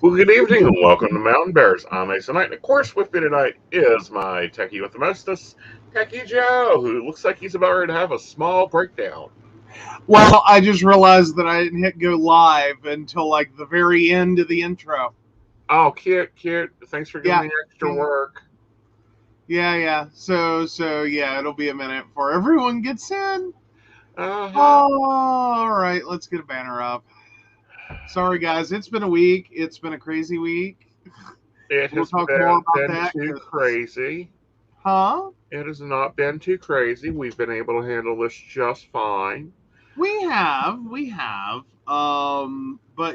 Well, good evening and welcome to Mountain Bears. I'm Aeson Knight. And of course, with me tonight is my techie with the mostest, Techy Joe, who looks like he's about ready to have a small breakdown. Well, I just realized that I didn't hit go live until like the very end of the intro. Oh, cute, cute. Thanks for giving Yeah, me extra yeah, work. yeah. So yeah, it'll be a minute before everyone gets in. Uh-huh. All right, let's get a banner up. Sorry, guys, it's been a week. It's been a crazy week. It We'll has talk more about been that. too crazy. Huh? It has not been too crazy. We've been able to handle this just fine. We have. But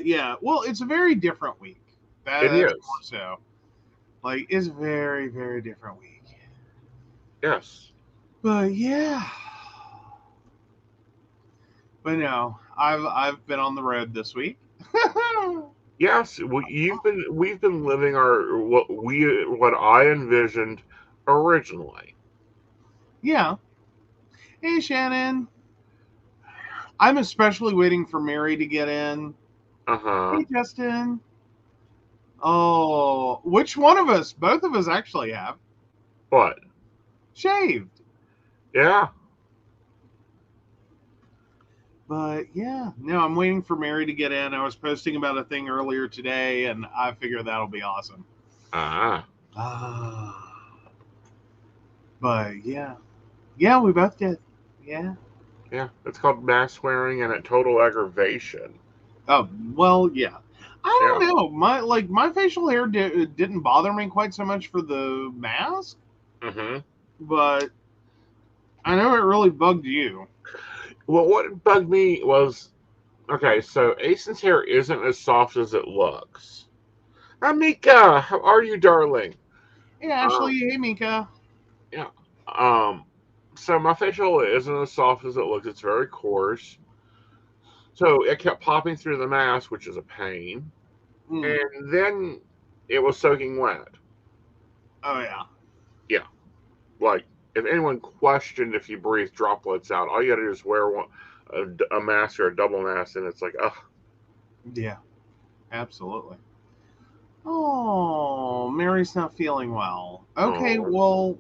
yeah, well, it's a very different week. It That's more is. so. Like, it's a very, very different week. Yes. But yeah. But no, I've been on the road this week. Yes, we've been living our what I envisioned originally. Yeah. Hey Shannon. I'm especially waiting for Mary to get in. Uh-huh. Hey Justin. Oh, which one of us? Both of us actually have What? shaved. Yeah. But yeah, no, I'm waiting for Mary to get in. I was posting about a thing earlier today, and I figure that'll be awesome. Ah. Ah, but yeah, we both did. Yeah. Yeah. It's called mass swearing and a total aggravation. Oh well, yeah. I Yeah. don't know. My facial hair didn't bother me quite so much for the mask, Mm-hmm. but I know it really bugged you. Well, what bugged me was okay. So Aeson's hair isn't as soft as it looks. Amika, how are you, darling? Hey Um. Ashley, hey Mika. Yeah. Um. So my facial isn't as soft as it looks. It's very coarse. So it kept popping through the mask, which is a pain. Mm. And then it was soaking wet. Oh yeah, Yeah. Like, if anyone questioned if you breathe droplets out, all you gotta do is wear a mask or a double mask, and it's like, ugh. yeah, absolutely. Oh, Mary's not feeling well. Okay, Oh. well,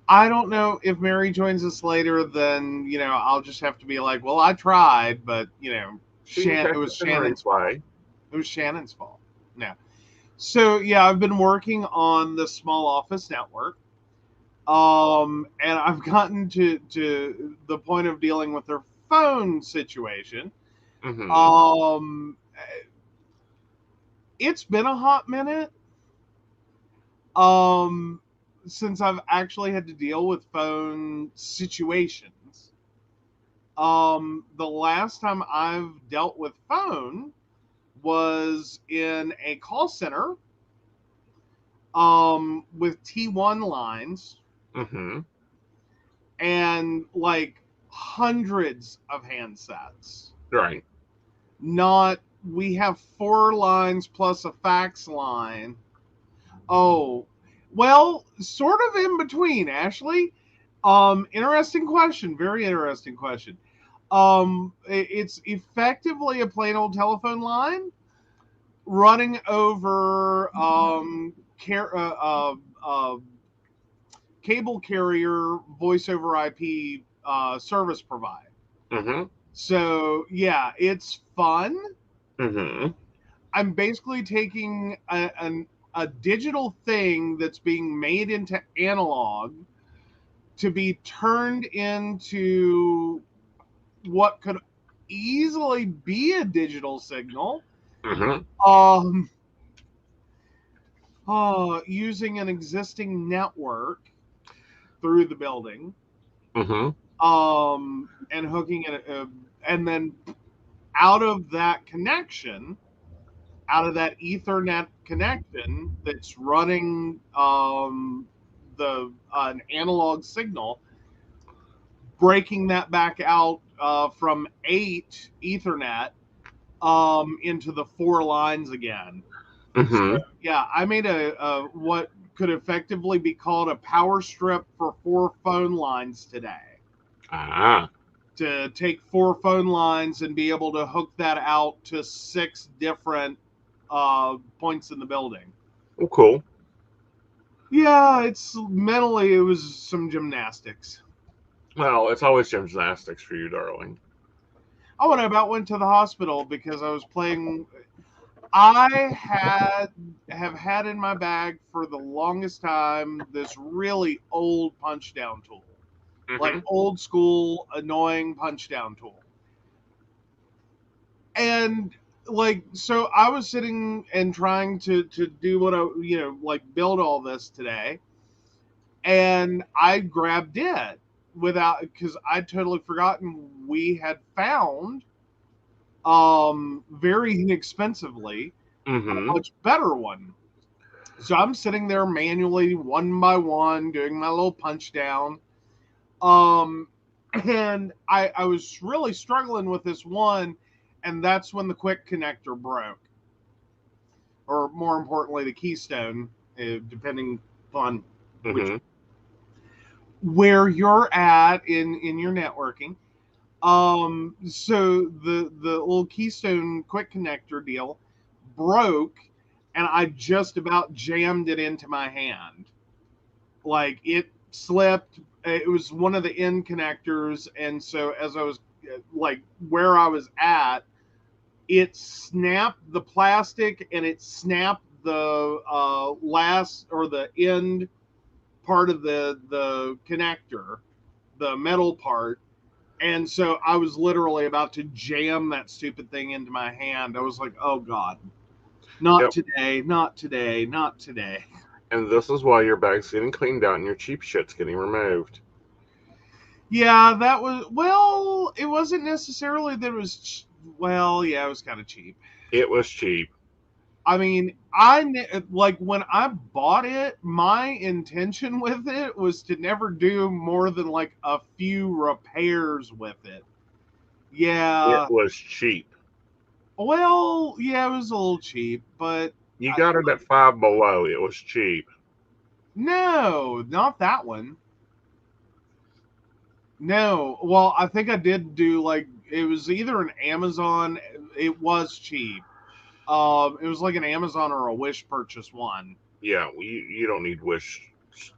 I don't know if Mary joins us later. Then I'll just have to be like, well, I tried, but She can It catch was this in Shannon's fault. replay. It was Shannon's fault. No. So yeah, I've been working on the small office network, and I've gotten to the point of dealing with their phone situation. Mm-hmm. Um, it's been a hot minute, um, since I've actually had to deal with phone situations. The last time I've dealt with phone was in a call center, with T1 lines Mm-hmm. and like hundreds of handsets. Right. Not, we have four lines plus a fax line. Oh, well, sort of in between, Ashley. Interesting question. Very interesting question. It's effectively a plain old telephone line running over cable carrier voice over IP service provider. Mm-hmm. So yeah, it's fun. Mm-hmm. I'm basically taking a digital thing that's being made into analog to be turned into what could easily be a digital signal, Mm-hmm. um, using an existing network through the building, Mm-hmm. and hooking it, and then out of that connection, out of that Ethernet connection that's running, the an analog signal, breaking that back out, from 8 Ethernet, into the four lines again. So Mm-hmm. yeah, I made a what could effectively be called a power strip for four phone lines today, Ah. to take four phone lines and be able to hook that out to six different points in the building. Oh, cool. Yeah, it's mentally it was some gymnastics. Well, it's always gymnastics for you, darling. Oh, and I about went to the hospital because I was playing. I have had in my bag for the longest time this really old punch down tool, like Mm-hmm. old school annoying punch down tool. And like so I was sitting and trying to do what I like build all this today, and I grabbed it without because I'd totally forgotten we had found very inexpensively a Mm-hmm. much better one. So I'm sitting there manually, one by one, doing my little punch down. Um, and I was really struggling with this one, and that's when the quick connector broke, or more importantly, the keystone, depending upon which Mm-hmm. where you're at in your networking. So the little keystone quick connector deal broke, and I just about jammed it into my hand. Like it slipped. It was one of the end connectors, and so as I was like where I was at, it snapped the plastic and it snapped the last or the end part of the connector, the metal part. And so I was literally about to jam that stupid thing into my hand. I was like, oh God, not Yep. today, not today, not today. And this is why your bag's getting cleaned out and your cheap shit's getting removed. Yeah, that was, well, it wasn't necessarily that it was, well, yeah, it was kind of cheap. It was cheap. I mean, like when I bought it, my intention with it was to never do more than like a few repairs with it. It Yeah, was cheap. well, yeah, it was a little cheap, but You got it at Five Below. It was cheap. no, not that one. No, well, I think I did do like it was either an Amazon. It was cheap. It was like an Amazon or a Wish purchase one. Yeah, you don't need Wish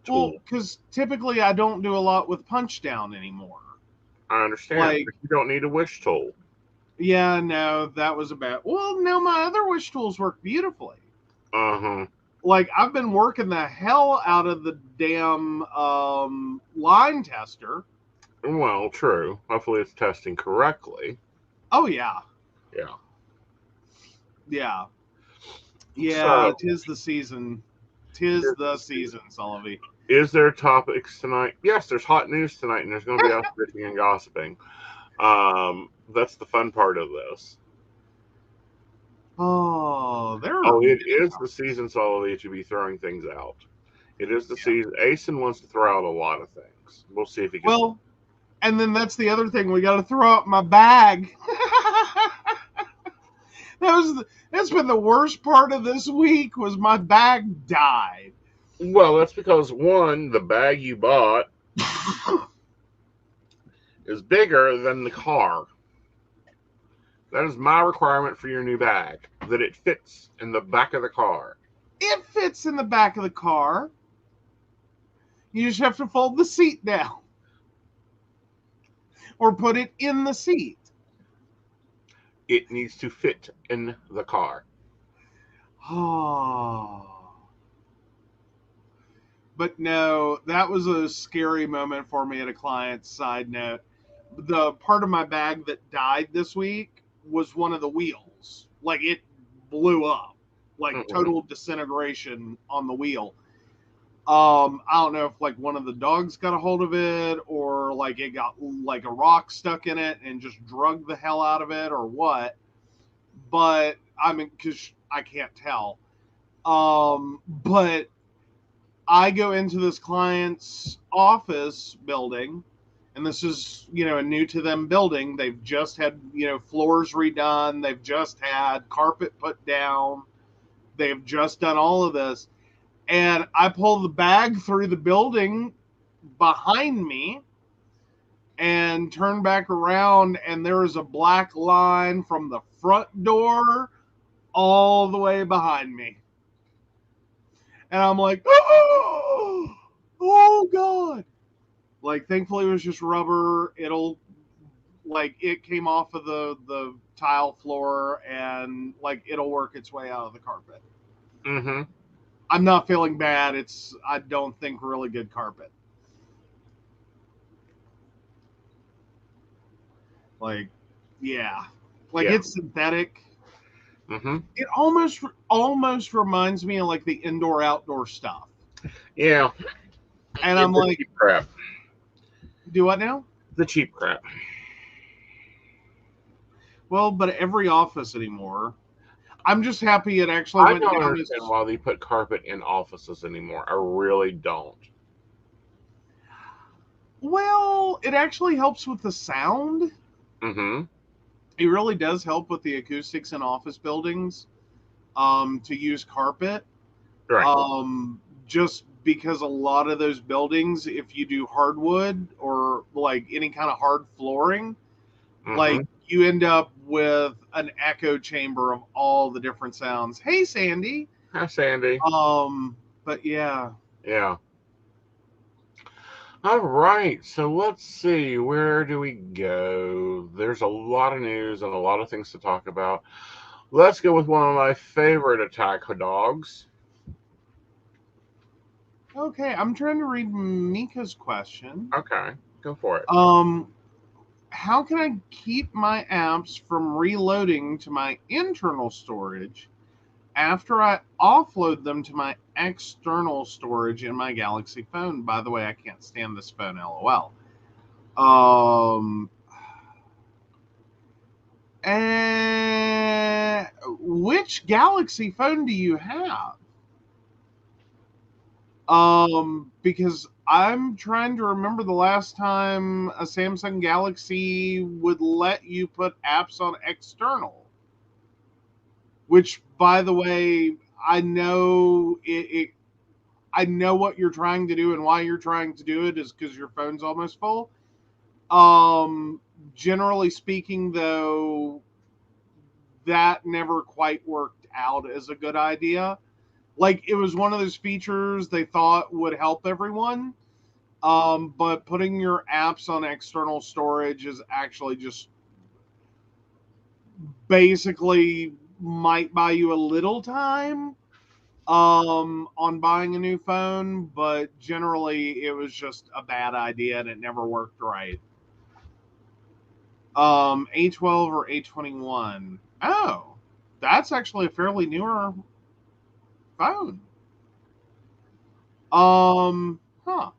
Well, tool. because typically I don't do a lot with punch down anymore. I understand, Like, but you don't need a Wish tool. yeah, no, that was about. Well, no, my other Wish tools work beautifully. Uh-huh. Like, I've been working the hell out of the damn line tester. Well, true. Hopefully it's testing correctly. Oh yeah, Yeah. yeah, yeah. So, Tis the season. Tis the season, Sullivan. is there topics tonight? Yes, there's hot news tonight, and there's going to be us bitching and gossiping. That's the fun part of this. Oh, there are Oh, it many is the topics. season, Solly, to be throwing things out. It is the Yeah. season. Aeson wants to throw out a lot of things. We'll see if he gets. Well, and then that's the other thing. We got to throw out my bag. That's been the worst part of this week. Was my bag died. Well, that's because one, the bag you bought is bigger than the car. That is my requirement for your new bag, that it fits in the back of the car. It fits in the back of the car. You just have to fold the seat down or put it in the seat. It needs to fit in the car. Oh. But no, that was a scary moment for me at a client's side note. The part of my bag that died this week was one of the wheels. Like it blew up, like Mm-mm. total disintegration on the wheel. I don't know if like one of the dogs got a hold of it or like it got like a rock stuck in it and just drug the hell out of it or what. But I mean, because I can't tell. But I go into this client's office building, and this is, a new to them building. They've just had, floors redone. They've just had carpet put down. They've just done all of this. And I pull the bag through the building behind me and turn back around, and there is a black line from the front door all the way behind me. And I'm like, oh God. Like, thankfully, it was just rubber. It came off of the tile floor, and, like, it'll work its way out of the carpet. Mm-hmm. I'm not feeling bad. It's, I don't think, really good carpet. Like, yeah. Like, Yeah. it's synthetic. Mm-hmm. It almost reminds me of, like, the indoor-outdoor stuff. Yeah. And I'm like, cheap crap. do what now? The cheap crap. Well, but every office anymore. I'm just happy it actually I went don't down understand why they put carpet in offices anymore. I really don't. Well, it actually helps with the sound. Mm-hmm. It really does help with the acoustics in office buildings, to use carpet. Right. Just because a lot of those buildings, if you do hardwood or like any kind of hard flooring, Mm-hmm. like you end up with an echo chamber of all the different sounds. Hey, Sandy. Hi, Sandy. But yeah. Yeah. All right. So let's see. Where do we go? There's a lot of news and a lot of things to talk about. Let's go with one of my favorite attack dogs. Okay, I'm trying to read Mika's question. Okay. Go for it. How can I keep my apps from reloading to my internal storage after I offload them to my external storage in my Galaxy phone? By the way, I can't stand this phone, lol. Which Galaxy phone do you have? Because I'm trying to remember the last time a Samsung Galaxy would let you put apps on external. Which, by the way, I know I know what you're trying to do and why you're trying to do it is because your phone's almost full. Generally speaking, though, that never quite worked out as a good idea. Like, it was one of those features they thought would help everyone. But putting your apps on external storage is actually just basically might buy you a little time on buying a new phone, but generally it was just a bad idea and it never worked right. A12 or A21. Oh, that's actually a fairly newer phone. Huh.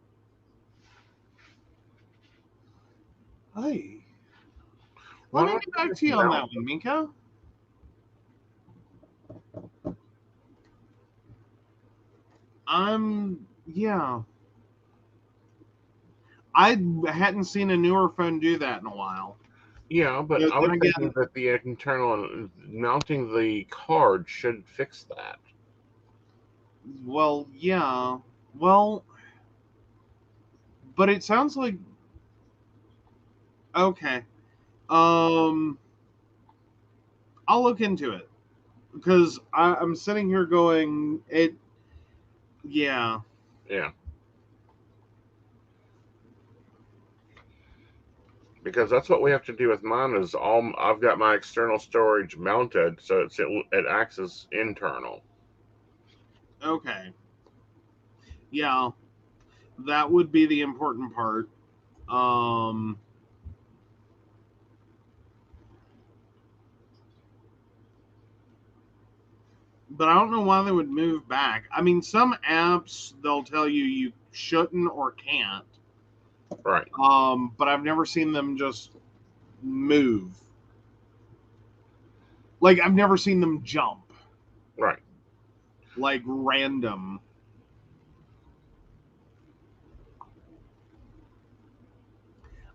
Hey. Let Why me don't get you back just to you on mount that one, Mika. Yeah. I hadn't seen a newer phone do that in a while. Yeah, but But I then was thinking again, that the internal mounting the card should fix that. well, yeah. Well, but it sounds like okay. Um, I'll look into it because I'm sitting here going, it. Yeah. Yeah, because that's what we have to do with mine. Is all I've got my external storage mounted, so it acts as internal. Okay. Yeah, that would be the important part. Um, but I don't know why they would move back. I mean, some apps they'll tell you you shouldn't or can't. Right. But I've never seen them just move. Like, I've never seen them jump. Right. Like, random.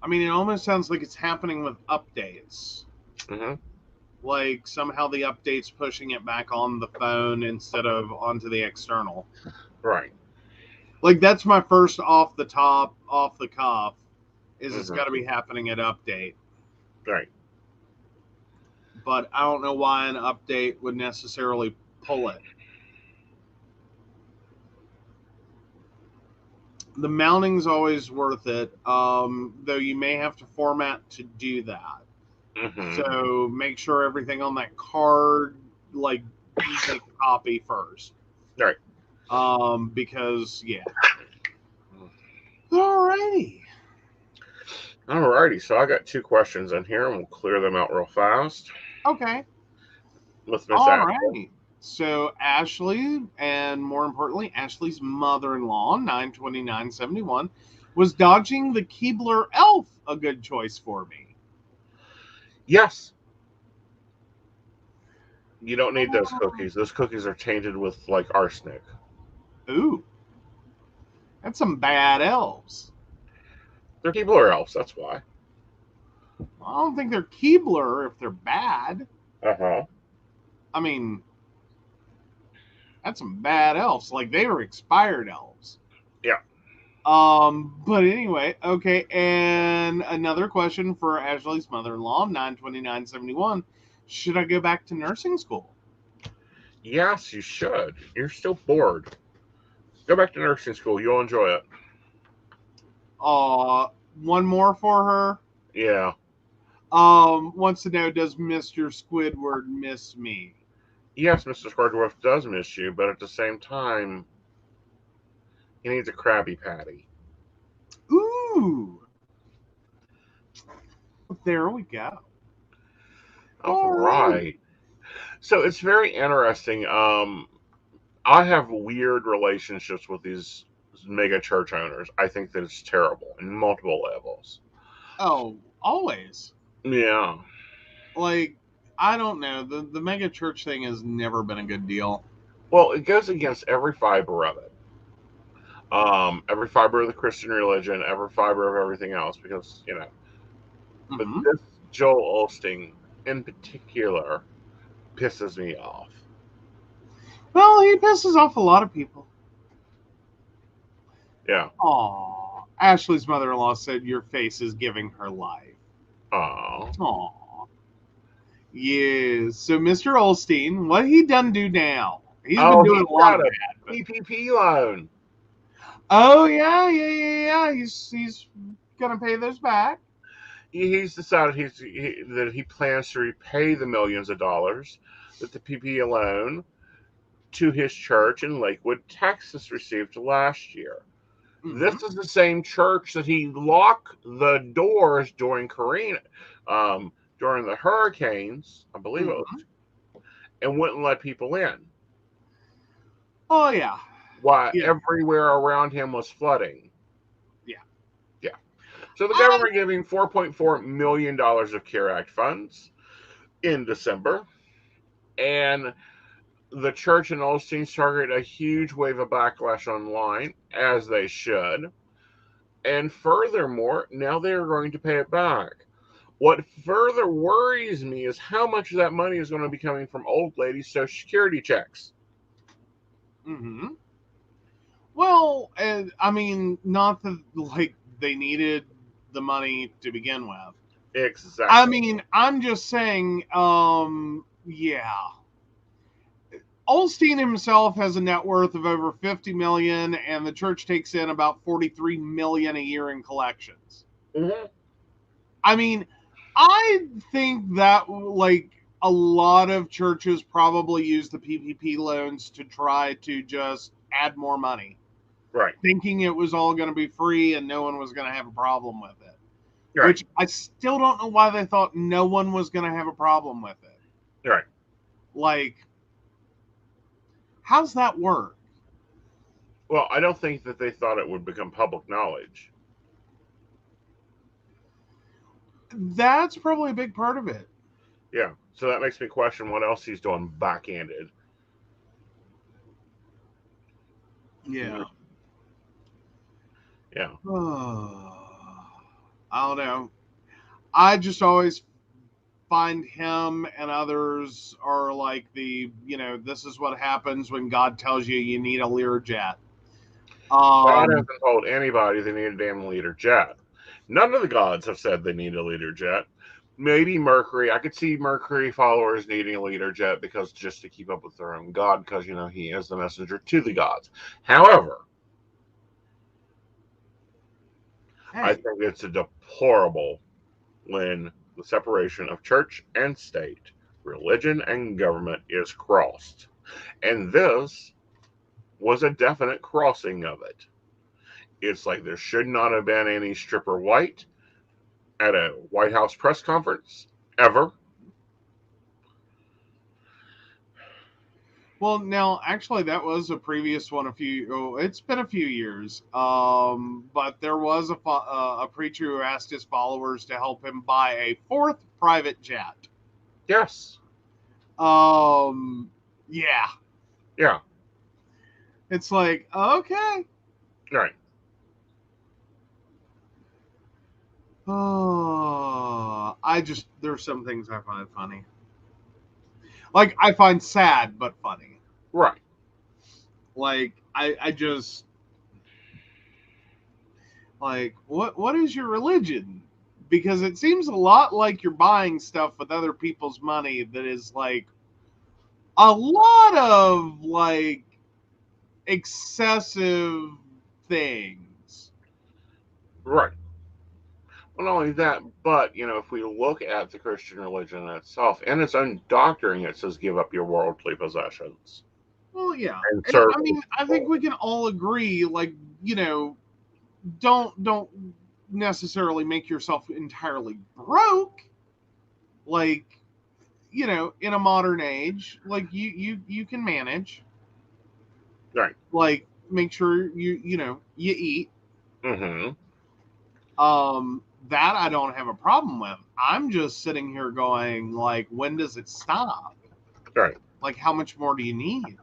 I mean, it almost sounds like it's happening with updates. Mm-hmm. Like, somehow the update's pushing it back on the phone instead of onto the external. Right. Like, that's my first off the cuff, is it's Mm-hmm. got to be happening at update. Right. but I don't know why an update would necessarily pull it. The mounting's always worth it, though you may have to format to do that. Mm-hmm. So make sure everything on that card, like, you make a copy first. Right. Because, yeah. Alrighty. Alrighty, so I got 2 questions in here, and we'll clear them out real fast. Okay. With Miss Ashley. Alrighty. So Ashley, and more importantly, Ashley's mother-in-law, 92971, was dodging the Keebler elf a good choice for me? Yes. You don't need those cookies. Those cookies are tainted with, like, arsenic. Ooh. That's some bad elves. They're Keebler elves, that's why. I don't think they're Keebler if they're bad. Uh-huh. I mean, that's some bad elves. Like, they were expired elves. Yeah. But anyway, okay, and another question for Ashley's mother-in-law, 92971. Should I go back to nursing school? Yes, you should. You're still bored. Go back to nursing school. You'll enjoy it. One more for her. Yeah. Wants to know, does Mr. Squidward miss me? Yes, Mr. Squidward does miss you, but at the same time, he needs a Krabby Patty. Ooh. There we go. All right. So it's very interesting. I have weird relationships with these mega church owners. I think that it's terrible in multiple levels. Oh, always. Yeah. Like, I don't know. The mega church thing has never been a good deal. Well, it goes against every fiber of it. Every fiber of the Christian religion, every fiber of everything else, because, you know. But this Joel Osteen in particular pisses me off. Well, he pisses off a lot of people. Yeah. Aw. Ashley's mother-in-law said your face is giving her life. Aw. Aw. Yes. So, Mr. Osteen, what he done do now? He's been doing a lot of bad. PPP loan. Oh, yeah. He's going to pay those back. He's decided that he plans to repay the millions of dollars that the PPP loan to his church in Lakewood, Texas received last year. Mm-hmm. This is the same church that he locked the doors during during the hurricanes, I believe it was, and wouldn't let people in. Oh, yeah. While everywhere around him was flooding. Yeah. So the government giving $4.4 million of CARE Act funds in December, and the church and Osteen started a huge wave of backlash online, as they should. And furthermore, now they are going to pay it back. What further worries me is how much of that money is going to be coming from old ladies' Social Security checks. Mm-hmm. Well, I mean, not that, like, they needed the money to begin with. Exactly. I mean, I'm just saying, yeah. Osteen himself has a net worth of over $50 million, and the church takes in about $43 million a year in collections. Mm-hmm. I mean, I think that, like, a lot of churches probably use the PPP loans to try to just add more money. Right. Thinking it was all going to be free and no one was going to have a problem with it. Right. Which I still don't know why they thought no one was going to have a problem with it. Right. Like, how's that work? Well, I don't think that they thought it would become public knowledge. That's probably a big part of it. Yeah. So that makes me question what else he's doing backhanded. Yeah. Yeah. I don't know. I just always find him and others are like this is what happens when God tells you need a Learjet. God hasn't told anybody they need a damn Learjet. None of the gods have said they need a Learjet. maybe Mercury. I could see Mercury followers needing a leader jet because just to keep up with their own god, because he is the messenger to the gods. However, I Hey, think it's a deplorable when the separation of church and state, religion and government is crossed, and this was a definite crossing of it. It's like there should not have been any stripper white at a White House press conference ever. well, now actually that was a previous one. It's been a few years. But there was a preacher who asked his followers to help him buy a fourth private jet. Yes. Yeah, Yeah. it's like okay. Right. There's some things I find funny. Like I find sad but funny. Right. Like I just like what is your religion? Because it seems a lot like you're buying stuff with other people's money that is like a lot of like excessive things. Right. Well, not only that, but if we look at the Christian religion itself and its own doctrine, it says give up your worldly possessions Well, yeah. and And serve I mean, I think people. we can all agree like, don't necessarily make yourself entirely broke like in a modern age like you can manage Right. like make sure you eat Mm-hmm. that I don't have a problem with. I'm just sitting here going like when does it stop? Right. Like how much more do you need?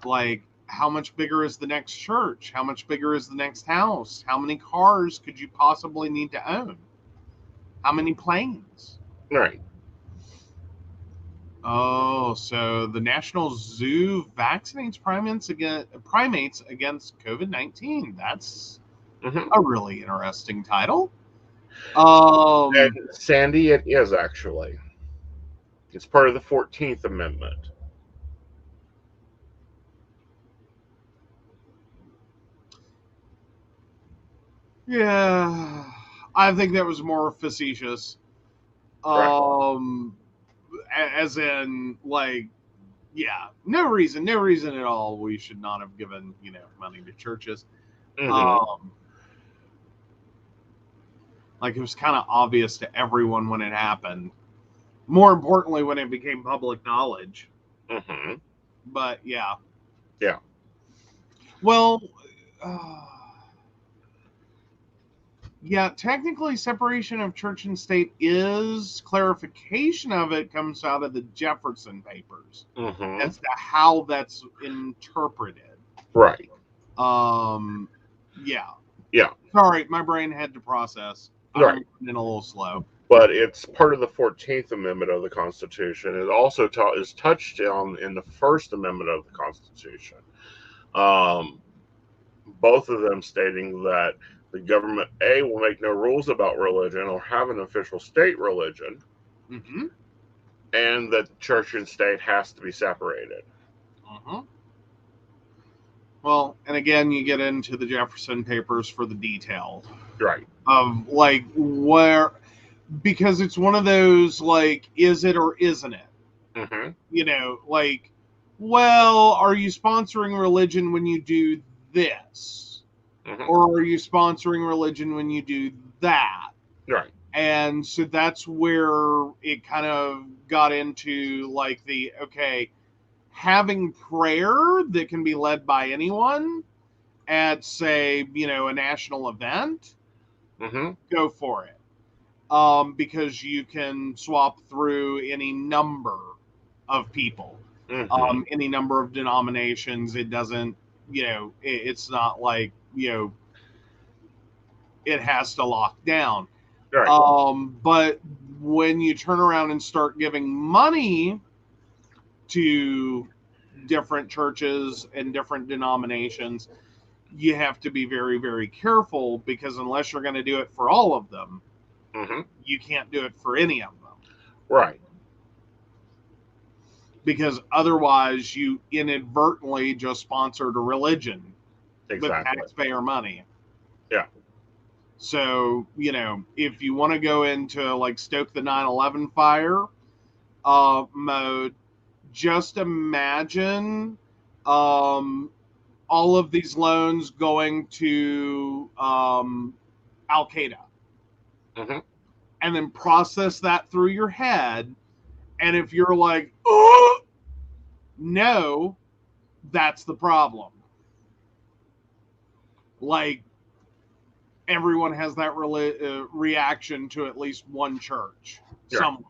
Like how much bigger is the next church? How much bigger is the next house? How many cars could you possibly need to own? How many planes? Right. Oh, so the National Zoo vaccinates primates against COVID-19. That's Mm-hmm. a really interesting title. And Um, Sandy, it is actually. It's part of the 14th Amendment. yeah, I think that was more facetious. Right. Um, as in, like, yeah, no reason at all. We should not have given money to churches. Mm-hmm. Um, like it was kind of obvious to everyone when it happened. More importantly, when it became public knowledge. Mm-hmm. But yeah, Yeah. well, uh, yeah, technically, separation of church and state is clarification of it comes out of the Jefferson Papers Mm-hmm. as to how that's interpreted. Right. Um, yeah. Yeah. Sorry, my brain had to process. Right. I'm running a little slow. But it's part of the 14th Amendment of the Constitution. It also is touched on in the First Amendment of the Constitution. Um, both of them stating that the government A will make no rules about religion or have an official state religion, Mm-hmm. and that church and state has to be separated. Mm-hmm. Well, and again, you get into the Jefferson Papers for the detail Right. of like where, because it's one of those like, is it or isn't it? Mm-hmm. Like, well, are you sponsoring religion when you do this? Mm-hmm. Or are you sponsoring religion when you do that? Right. And so that's where it kind of got into like okay, having prayer that can be led by anyone at, say, a national event, Mm-hmm. go for it. Because you can swap through any number of people, Mm-hmm. any number of denominations. It doesn't, it's not like, it has to lock down. Right. But when you turn around and start giving money to different churches and different denominations, you have to be very, very careful because unless you're going to do it for all of them, Mm-hmm. You can't do it for any of them. Right. Because otherwise you inadvertently just sponsored a religion with Exactly. taxpayer money. Yeah. So, if you want to go into like stoke the 9/11 fire mode, just imagine all of these loans going to Al Qaeda, Mm-hmm. and then process that through your head. And if you're like, oh, no, that's the problem. Like, everyone has that reaction to at least one church somewhere.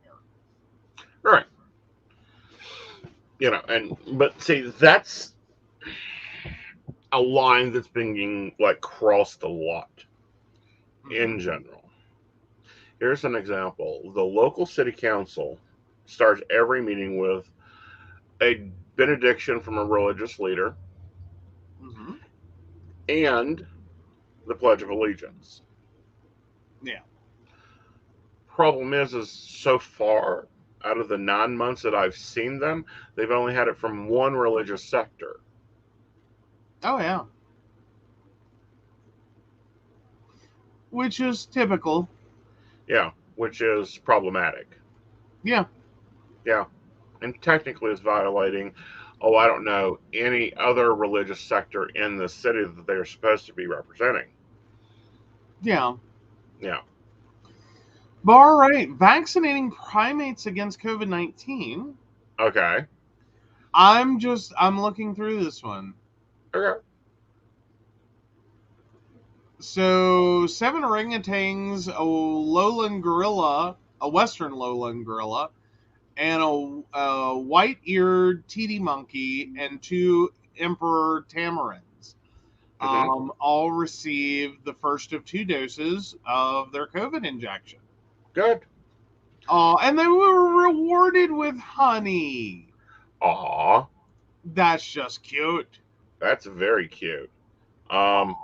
Right. But see, that's a line that's being like crossed a lot in general. Here's an example. The local city council starts every meeting with a benediction from a religious leader Mm-hmm. and the Pledge of Allegiance. Yeah. Problem is so far out of the 9 months that I've seen them, they've only had it from one religious sector. Oh, yeah. Which is typical. Yeah, which is problematic. Yeah. Yeah, and technically is violating, I don't know, any other religious sector in the city that they're supposed to be representing. Yeah. Yeah. But all right, vaccinating primates against COVID-19. Okay. I'm looking through this one. Okay. So 7 orangutans, a lowland gorilla, a western lowland gorilla, and a white-eared titi monkey, and 2 emperor tamarins, Mm-hmm. all received the first of 2 doses of their COVID injection. Good. And they were rewarded with honey. Aw, That's just cute. that's very cute. Um,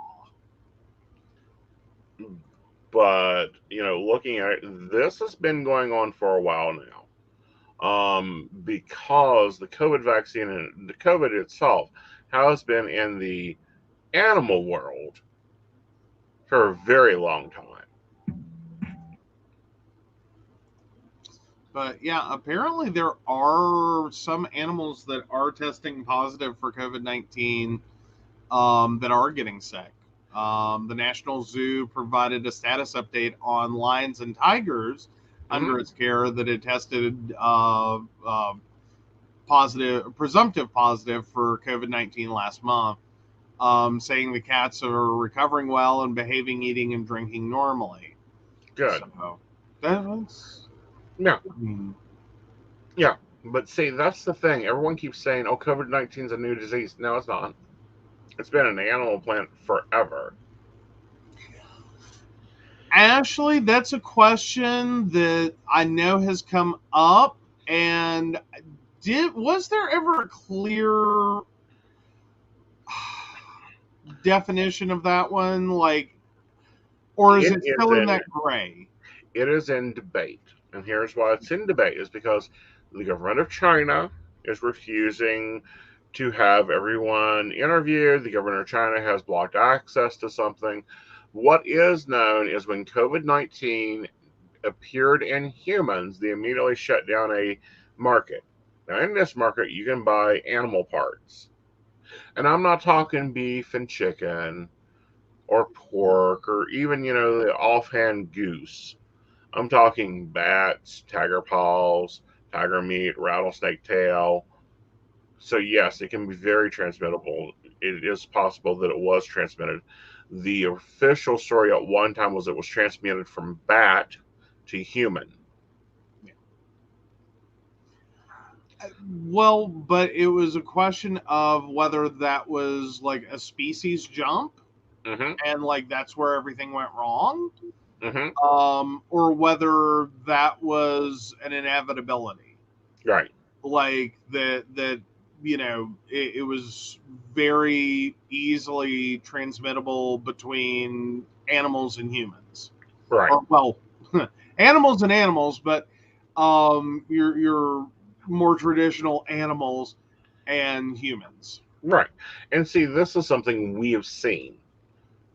but looking at it, this has been going on for a while now. Because the COVID vaccine and the COVID itself has been in the animal world for a very long time. But yeah, apparently there are some animals that are testing positive for COVID-19 that are getting sick. The National Zoo provided a status update on lions and tigers Mm-hmm. under its care that it tested positive, presumptive positive for COVID-19 last month, saying the cats are recovering well and behaving, eating, and drinking normally. Good. So that's. Yeah. Hmm. Yeah. But see, that's the thing. Everyone keeps saying, "Oh, COVID-19 is a new disease." No, it's not. It's been an animal plant forever. Ashley, that's a question that I know has come up, and was there ever a clear definition of that one, like, or is It it is still in in that gray? it is in debate, and here's why it's in debate: is because the government of China is refusing to have everyone interviewed. The government of China has blocked access to something. What is known is when COVID-19 appeared in humans, they immediately shut down a market. Now, in this market, you can buy animal parts. And I'm not talking beef and chicken or pork or even, the offhand goose. I'm talking bats, tiger paws, tiger meat, rattlesnake tail. So, yes, it can be very transmittable. It is possible that it was transmitted. The official story at one time was it was transmitted from bat to human. Well, but it was a question of whether that was like a species jump, Mm-hmm. and like that's where everything went wrong, Mm-hmm. or whether that was an inevitability, Right. like that it was very easily transmittable between animals and humans, Right. or well, animals and animals, but your more traditional animals and humans. Right. And see, this is something we have seen.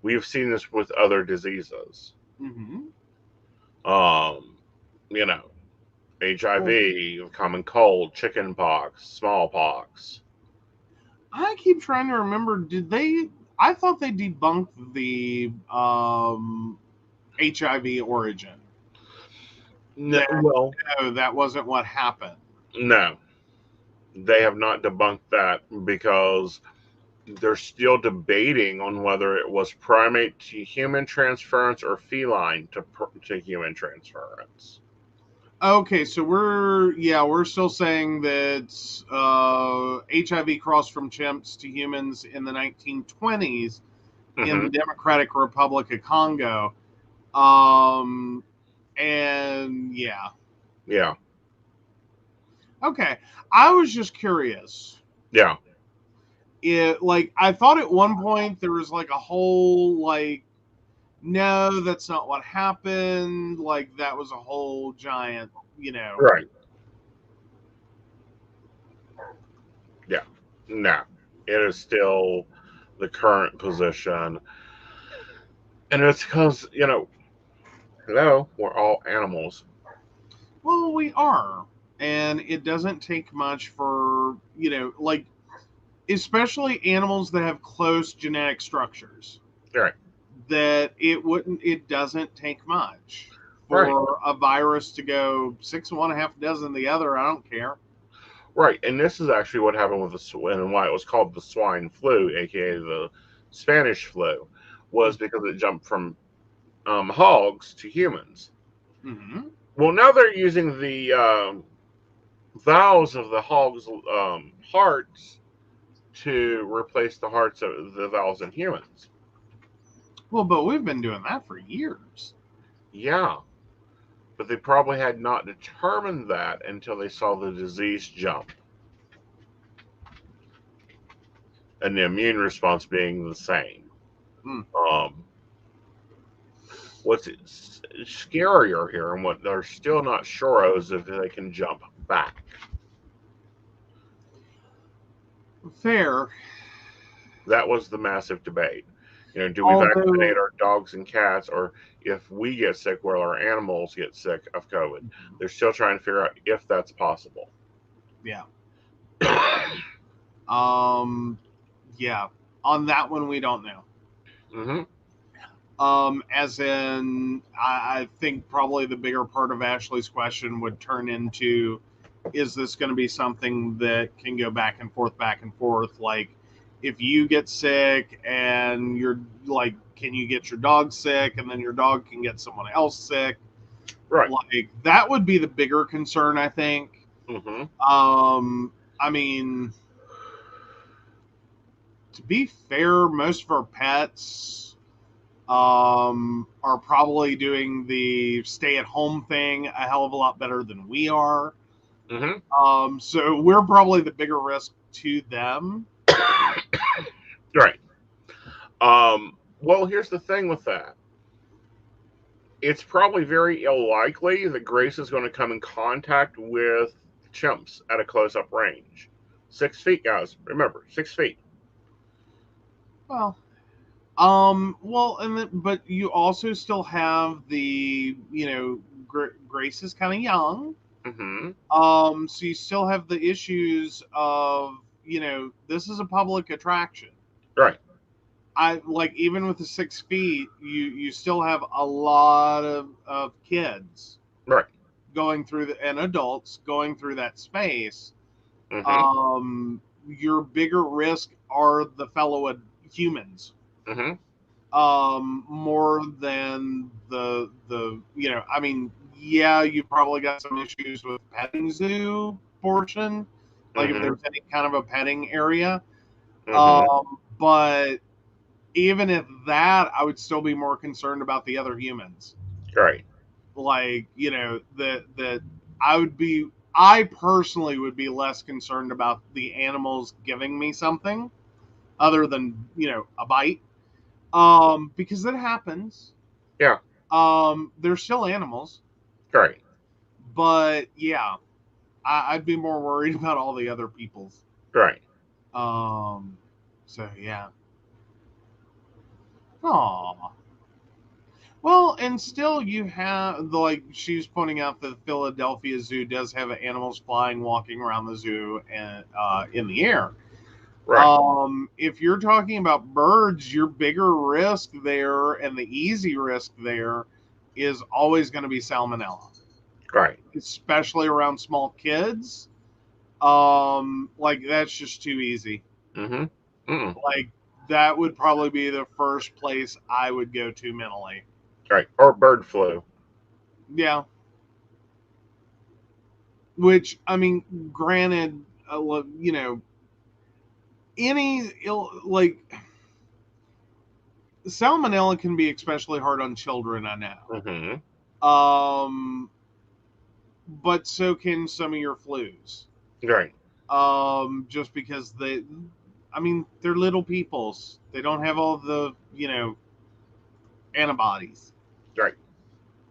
We have seen this with other diseases. Mm-hmm. Um, you know, HIV, common cold, chicken pox, smallpox. I keep trying to remember. Did they? I thought they debunked the HIV origin. No, That well, no, that wasn't what happened. no, they have not debunked that because they're still debating on whether it was primate to human transference or feline to human transference. Okay, so we're still saying that HIV crossed from chimps to humans in the 1920s in the Hmm. Democratic Republic of Congo. Um, and yeah, Yeah, okay. I was just curious. yeah, I thought at one point there was like a whole no, that's not what happened. Like that was a whole giant, right. Yeah, no, it is still the current position, and it's because hello, we're all animals. Well, we are. And it doesn't take much for, especially animals that have close genetic structures, Right, it doesn't take much right, for a virus to go six one, half a dozen the other. I don't care. right. And this is actually what happened with the and why it was called the swine flu, aka the Spanish flu, was because it jumped from hogs to humans. Mm-hmm. Well, now they're using the valves of the hogs' hearts to replace the hearts of the valves in humans. Well, but we've been doing that for years. Yeah, but they probably had not determined that until they saw the disease jump and the immune response being the same. Mm. Um, what's scarier here and what they're still not sure of is if they can jump back. Fair. That was the massive debate. Do we vaccinate Although, our dogs and cats, or if we get sick, will our animals get sick of COVID? They're still trying to figure out if that's possible. yeah. Um, yeah. On that one, we don't know. Hmm. As in, I think probably the bigger part of Ashley's question would turn into, is this going to be something that can go back and forth, back and forth? Like, if you get sick and you're like, can you get your dog sick, and then your dog can get someone else sick? Right. Like, that would be the bigger concern, I think. Hmm. I mean, to be fair, most of our pets are probably doing the stay at home thing a hell of a lot better than we are. Hmm. So we're probably the bigger risk to them. Right. Well, here's the thing with that. It's probably very unlikely that Grace is going to come in contact with chimps at a close up range. 6 feet, guys. Remember, 6 feet. Well, and but you also still have the, Grace is kind of young. Hmm. So you still have the issues of, this is a public attraction. Right. I like even with the 6 feet, you still have a lot of kids Right. going through and adults going through that space. Hmm. Your bigger risk are the fellow humans, Hmm. more than I mean, yeah, you probably got some issues with petting zoo portion, like if Hmm. there's any kind of a petting area. Hmm. But even at that, I would still be more concerned about the other humans. Right. Like, that I personally would be less concerned about the animals giving me something other than, a bite. Because it happens. Yeah. They're still animals, Right. but yeah, I'd be more worried about all the other people's. Right. Um, so yeah. Aw. Well, and still you have like she was pointing out that the Philadelphia Zoo does have animals flying, walking around the zoo and in the air. Right. If you're talking about birds, your bigger risk there and the easy risk there is always going to be salmonella, Right. especially around small kids. Like that's just too easy. Mm-hmm. Mm-mm. Like that would probably be the first place I would go to mentally. Right. Or bird flu. Yeah. Which I mean, granted, you know, like salmonella can be especially hard on children. I Mm-hmm. know. But so can some of your flus. Right. Just because I mean, they're little peoples. They don't have all the, antibodies. Right.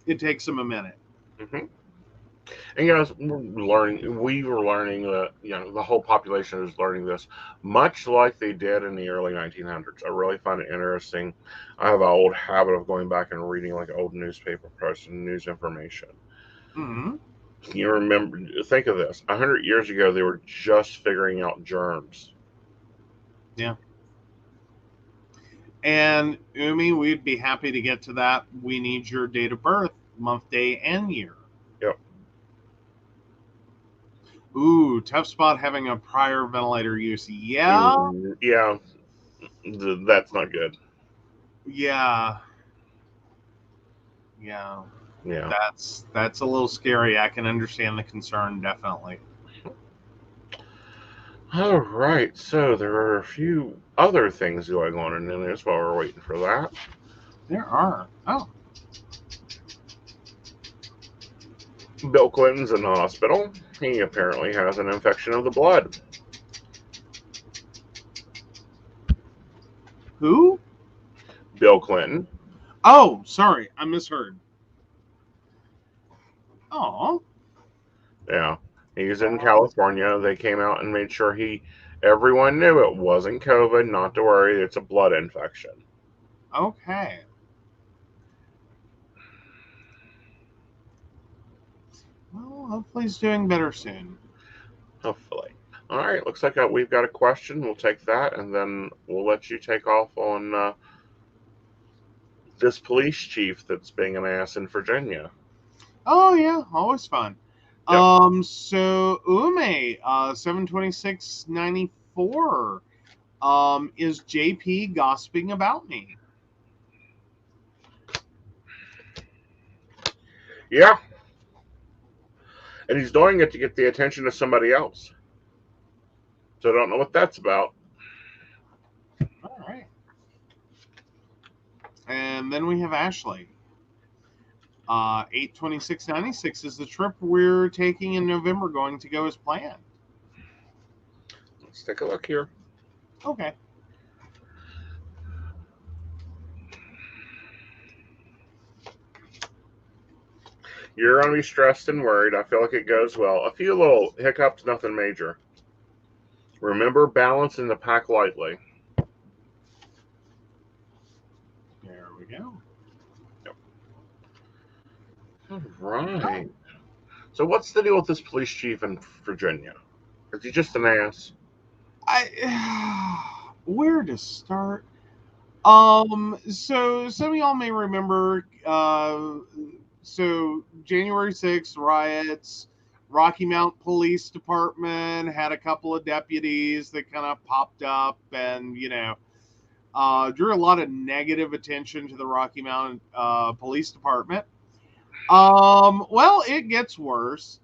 It takes them a minute. Mm-hmm. And you know, we were learning that the whole population is learning this, much like they did in the early 1900s. I really find it interesting. I have an old habit of going back and reading like old newspaper press and news information. Mm-hmm. You remember? Think of this: 100 years ago, they were just figuring out germs. Yeah. And Umi, we'd be happy to get to that. We need your date of birth, month, day, and year. Yep. Ooh, tough spot having a prior ventilator use. Yeah, Yeah, that's not good. yeah, yeah. Yeah. That's a little scary. I can understand the concern, definitely. All right. So there are a few other things going on in the news while we're waiting for that. There are. Oh, Bill Clinton's in the hospital. He apparently has an infection of the blood. who? Bill Clinton. Oh, sorry, I misheard. Oh, Yeah. He's in California. They came out and made sure everyone knew it wasn't COVID, not to worry, it's a blood infection. okay. Well, hopefully he's doing better soon. Hopefully. All right, looks like we've got a question. We'll take that, and then we'll let you take off on this police chief that's being an ass in Virginia. Oh yeah, always fun. Yep. So Ume, 72694. Is JP gossiping about me? Yeah, and he's doing it to get the attention of somebody else. So I don't know what that's about. All right. And then we have Ashley. 82696 is the trip we're taking in November going to go as planned. Let's take a look here. Okay. You're going to be stressed and worried. I feel like it goes well. A few little hiccups, nothing major. Remember, balance in the pack lightly. There we go. Yep. All right. So what's the deal with this police chief in Virginia? Is he just an ass? Where to start? So some of y'all may remember, so January 6th riots, Rocky Mount Police Department had a couple of deputies that kind of popped up and, drew a lot of negative attention to the Rocky Mountain Police Department. Well, it gets worse.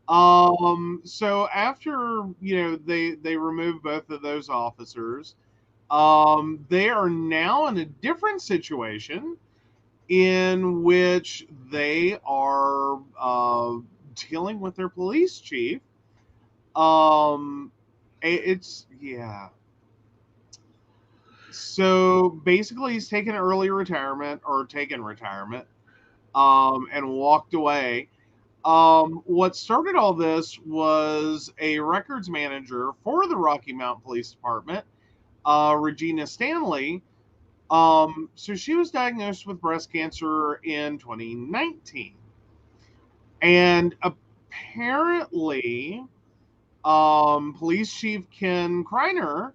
So after, they removed both of those officers, they are now in a different situation in which they are dealing with their police chief. It's yeah. So basically, he's taken early retirement or taken retirement. and walked away. What started all this was a records manager for the Rocky Mount Police Department, Regina Stanley. So she was diagnosed with breast cancer in 2019. And apparently, Police Chief Ken Kreiner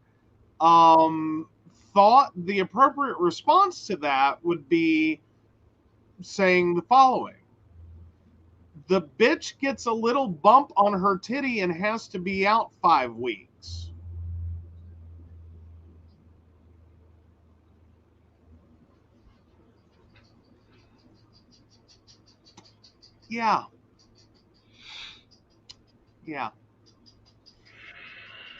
thought the appropriate response to that would be saying the following: the bitch gets a little bump on her titty and has to be out 5 weeks. Yeah. Yeah.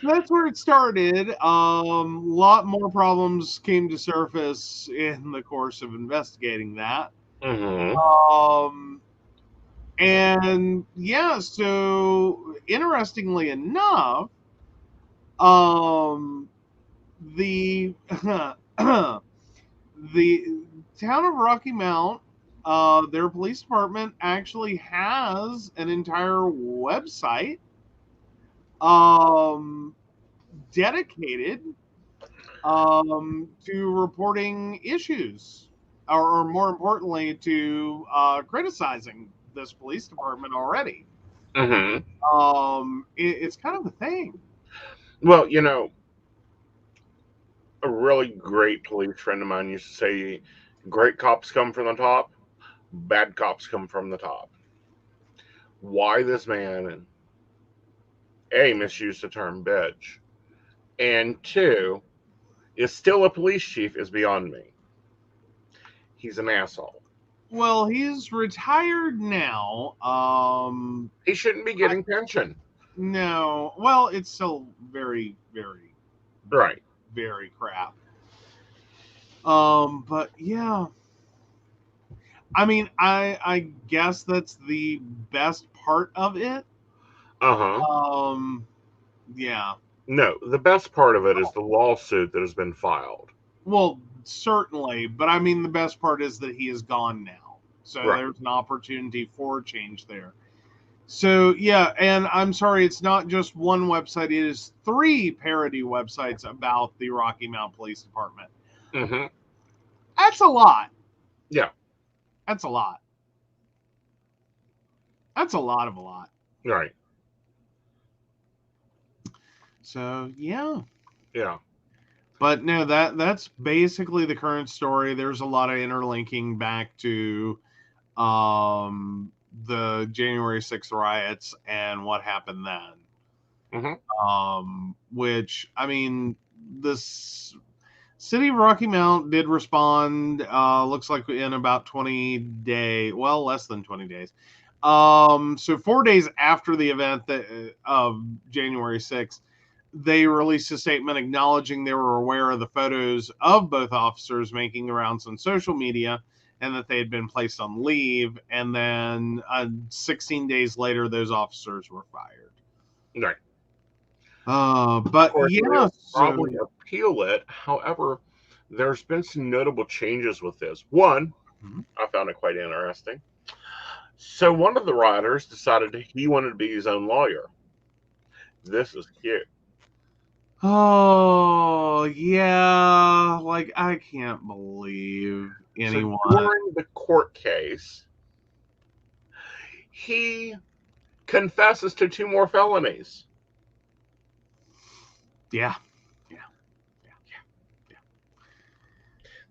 So that's where it started. Lot more problems came to surface in the course of investigating that. Mm-hmm. And yeah, so interestingly enough, um, the the town of Rocky Mount, their police department actually has an entire website um, dedicated to reporting issues, or more importantly, to criticizing this police department already. Mm-hmm. It's kind of a thing. Well, a really great police friend of mine used to say, great cops come from the top, bad cops come from the top. Why this man, A, misused the term bitch, and two, is still a police chief is beyond me. He's an asshole. Well, he's retired now. He shouldn't be getting pension. No, well, it's still very, very, Right. very crap. But yeah, I mean, I guess that's the best part of it. Uh-huh. Yeah. No, the best part of it is the lawsuit that has been filed. Well, certainly, but I mean, the best part is that he is gone now, so Right. there's an opportunity for change there. So yeah, and I'm sorry, it's not just one website; it is 3 parody websites about the Rocky Mount Police Department. Mm-hmm. That's a lot. Yeah. That's a lot. That's a lot of a lot. Right. So yeah. Yeah. But no, that's basically the current story. There's a lot of interlinking back to the January 6th riots and what happened then. Which, I mean, this city of Rocky Mount did respond, looks like in about 20 days, well, less than 20 days. So 4 days after the event of January 6th, they released a statement acknowledging they were aware of the photos of both officers making the rounds on social media and that they had been placed on leave. And then 16 days later, those officers were fired. Right. But Of course, yeah, they'll probably appeal it. However, there's been some notable changes with this. One, I found it quite interesting. So one of the writers decided he wanted to be his own lawyer. This is cute. oh yeah, like I can't believe anyone. So during the court case, he confesses to 2 more felonies. Yeah.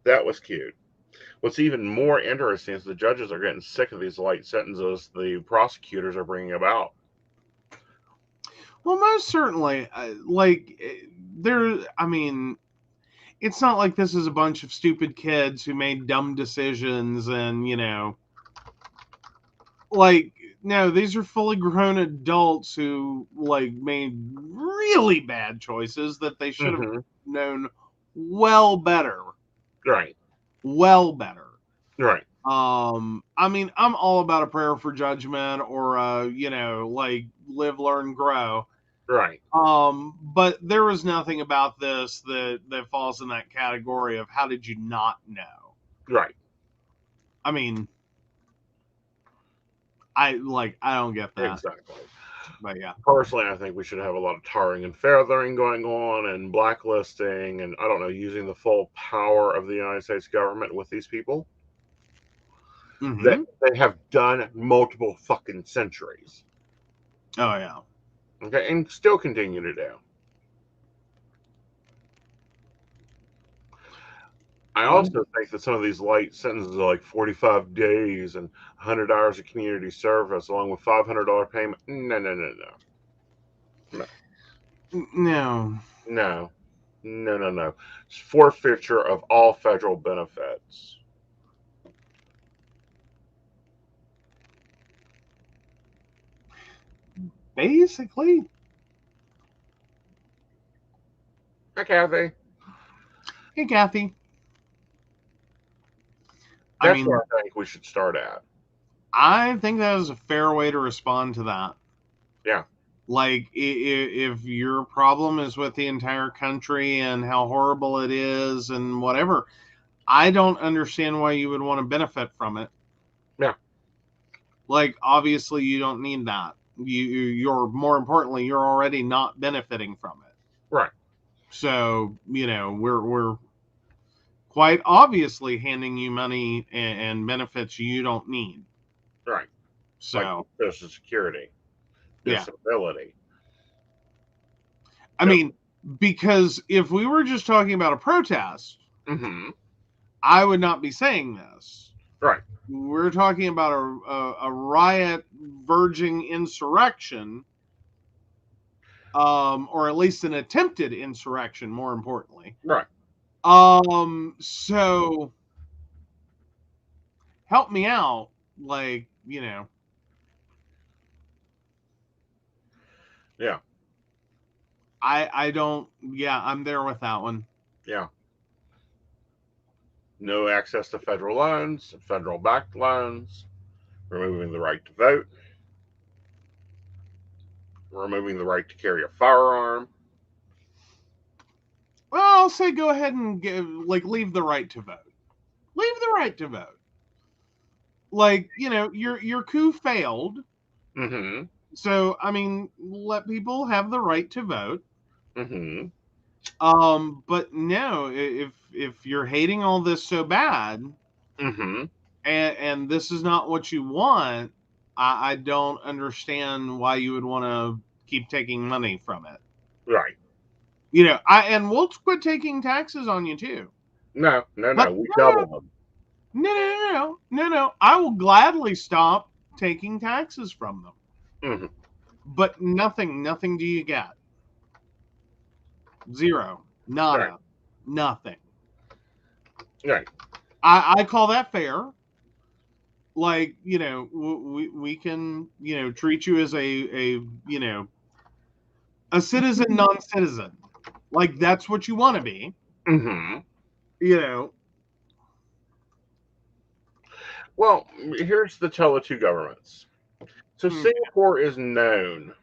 That was cute. What's even more interesting is the judges are getting sick of these light sentences the prosecutors are bringing about. Well, most certainly, there. I mean, it's not like this is a bunch of stupid kids who made dumb decisions, and like, no, these are fully grown adults who made really bad choices that they should have known well better. Right. Well better. Right. I mean, I'm all about a prayer for judgment or live, learn, grow. Right. But there was nothing about this that falls in that category of how did you not know? Right. I mean, I don't get that. Exactly. But yeah. Personally, I think we should have a lot of tarring and feathering going on and blacklisting and, I don't know, using the full power of the United States government with these people that they have done multiple fucking centuries. Oh, yeah. Okay, and still continue to do. I also think that some of these light sentences are like 45 days and 100 hours of community service along with $500 payment. No, no, no, no. No. No. No, no, no. It's forfeiture of all federal benefits. Basically. Hi, Kathy. Hey, Kathy. That's where I think we should start at. I think that is a fair way to respond to that. Yeah. Like, if your problem is with the entire country and how horrible it is and whatever, I don't understand why you would want to benefit from it. Yeah. Like, obviously, you don't need that. You're more importantly, you're already not benefiting from it. Right. So, we're quite obviously handing you money and benefits you don't need. Right. So, like Social Security, disability. I mean, because if we were just talking about a protest, I would not be saying this. Right. We're talking about a riot verging insurrection, or at least an attempted insurrection, more importantly. Right. So help me out, like, Yeah. I don't, I'm there with that one. Yeah. No access to federal loans, federal backed loans, removing the right to vote, removing the right to carry a firearm. Well, I'll say go ahead and leave the right to vote. Leave the right to vote. Like, your coup failed. So, I mean, let people have the right to vote. But no, if you're hating all this so bad, and this is not what you want, I don't understand why you would want to keep taking money from it. Right. And we'll quit taking taxes on you too. No. We double them. No. I will gladly stop taking taxes from them. But nothing do you get. Zero. Nada. Right. Nothing. Right. I call that fair. Like, we can, treat you as a citizen, non-citizen. Like, that's what you want to be. Well, here's the tale of two governments. So Singapore is known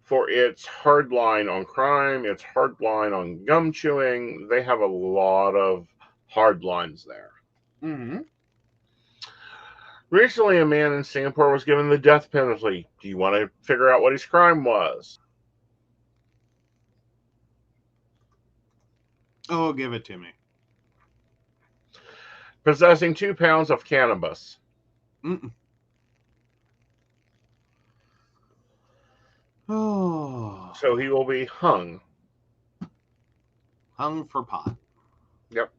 for its hard line on crime, its hard line on gum chewing. They have a lot of hard lines there. Recently, a man in Singapore was given the death penalty. Do you want to figure out what his crime was? Oh, give it to me. Possessing 2 pounds of cannabis. Oh. So he will be hung. Hung for pot. Yep.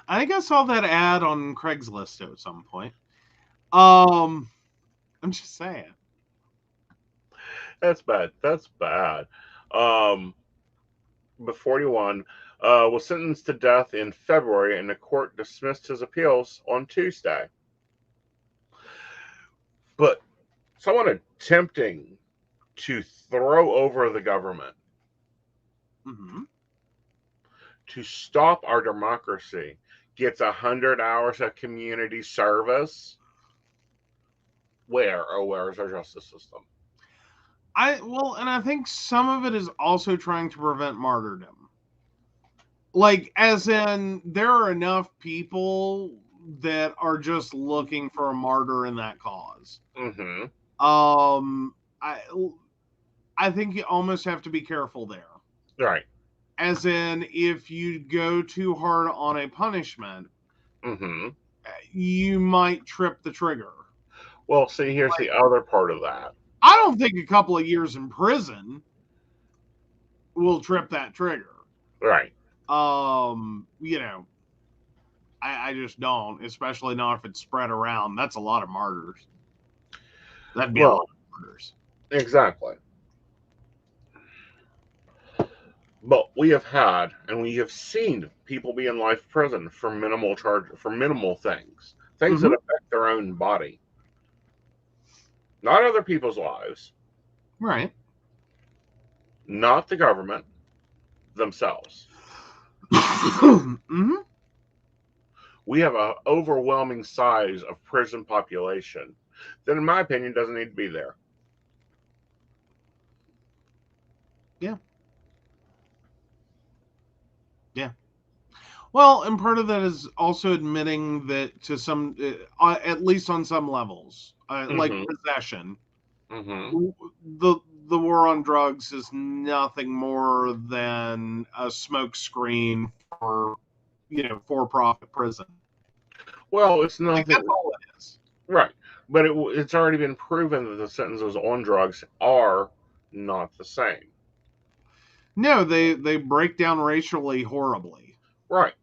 I think I saw that ad on Craigslist at some point. I'm just saying. That's bad. But 41 was sentenced to death in February, and the court dismissed his appeals on Tuesday. But someone attempting to throw over the government, to stop our democracy, gets 100 hours of community service. Where is our justice system? And I think some of it is also trying to prevent martyrdom. Like, as in, there are enough people that are just looking for a martyr in that cause. Mm-hmm. I think you almost have to be careful there. Right. As in, if you go too hard on a punishment, Mm-hmm. you might trip the trigger. Well, see, here's the other part of that. I don't think a couple of years in prison will trip that trigger. Right. You know, I just don't, especially not if it's spread around. That's a lot of martyrs. That'd be a lot of martyrs. Exactly. But we have had and we have seen people be in life prison for minimal things, things that affect their own body, not other people's lives, Right. not the government, themselves. Mm-hmm. We have an overwhelming size of prison population that, in my opinion, doesn't need to be there. Yeah. Yeah. Well, and part of that is also admitting that to some, at least on some levels, like possession, the war on drugs is nothing more than a smokescreen for, for-profit prison. Well, it's nothing. Like, that's all it is. Right. But it's already been proven that the sentences on drugs are not the same. No, they break down racially horribly. Right.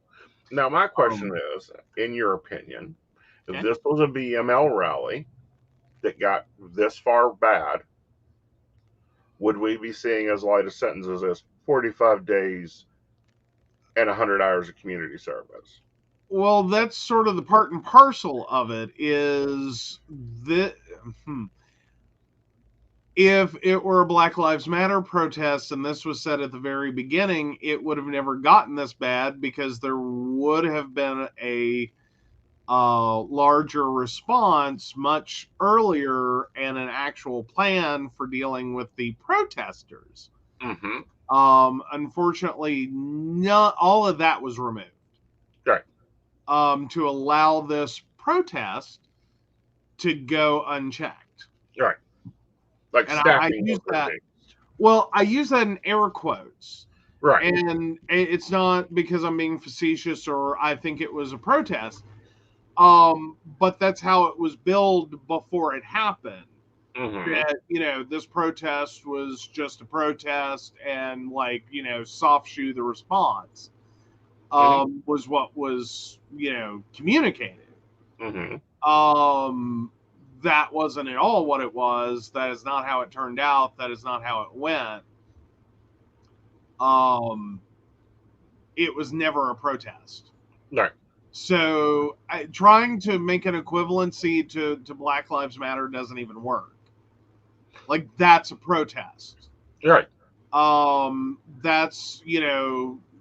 Now, my question is, in your opinion, if this was a BML rally that got this far bad, would we be seeing as light of sentences as 45 days and 100 hours of community service? Well, that's sort of the part and parcel of it is that if it were a Black Lives Matter protest and this was said at the very beginning, it would have never gotten this bad because there would have been a larger response much earlier and an actual plan for dealing with the protesters. Unfortunately, not all of that was removed. Right. To allow this protest to go unchecked. Right. Like, and I use that. Well, I use that in air quotes. Right. And it's not because I'm being facetious or I think it was a protest. But that's how it was billed before it happened. That, this protest was just a protest and soft shoe the response was what was, communicated. That wasn't at all what it was. That is not how it turned out. That is not how it went. It was never a protest. Right. So trying to make an equivalency to Black Lives Matter doesn't even work. Like, that's a protest. Right. That's,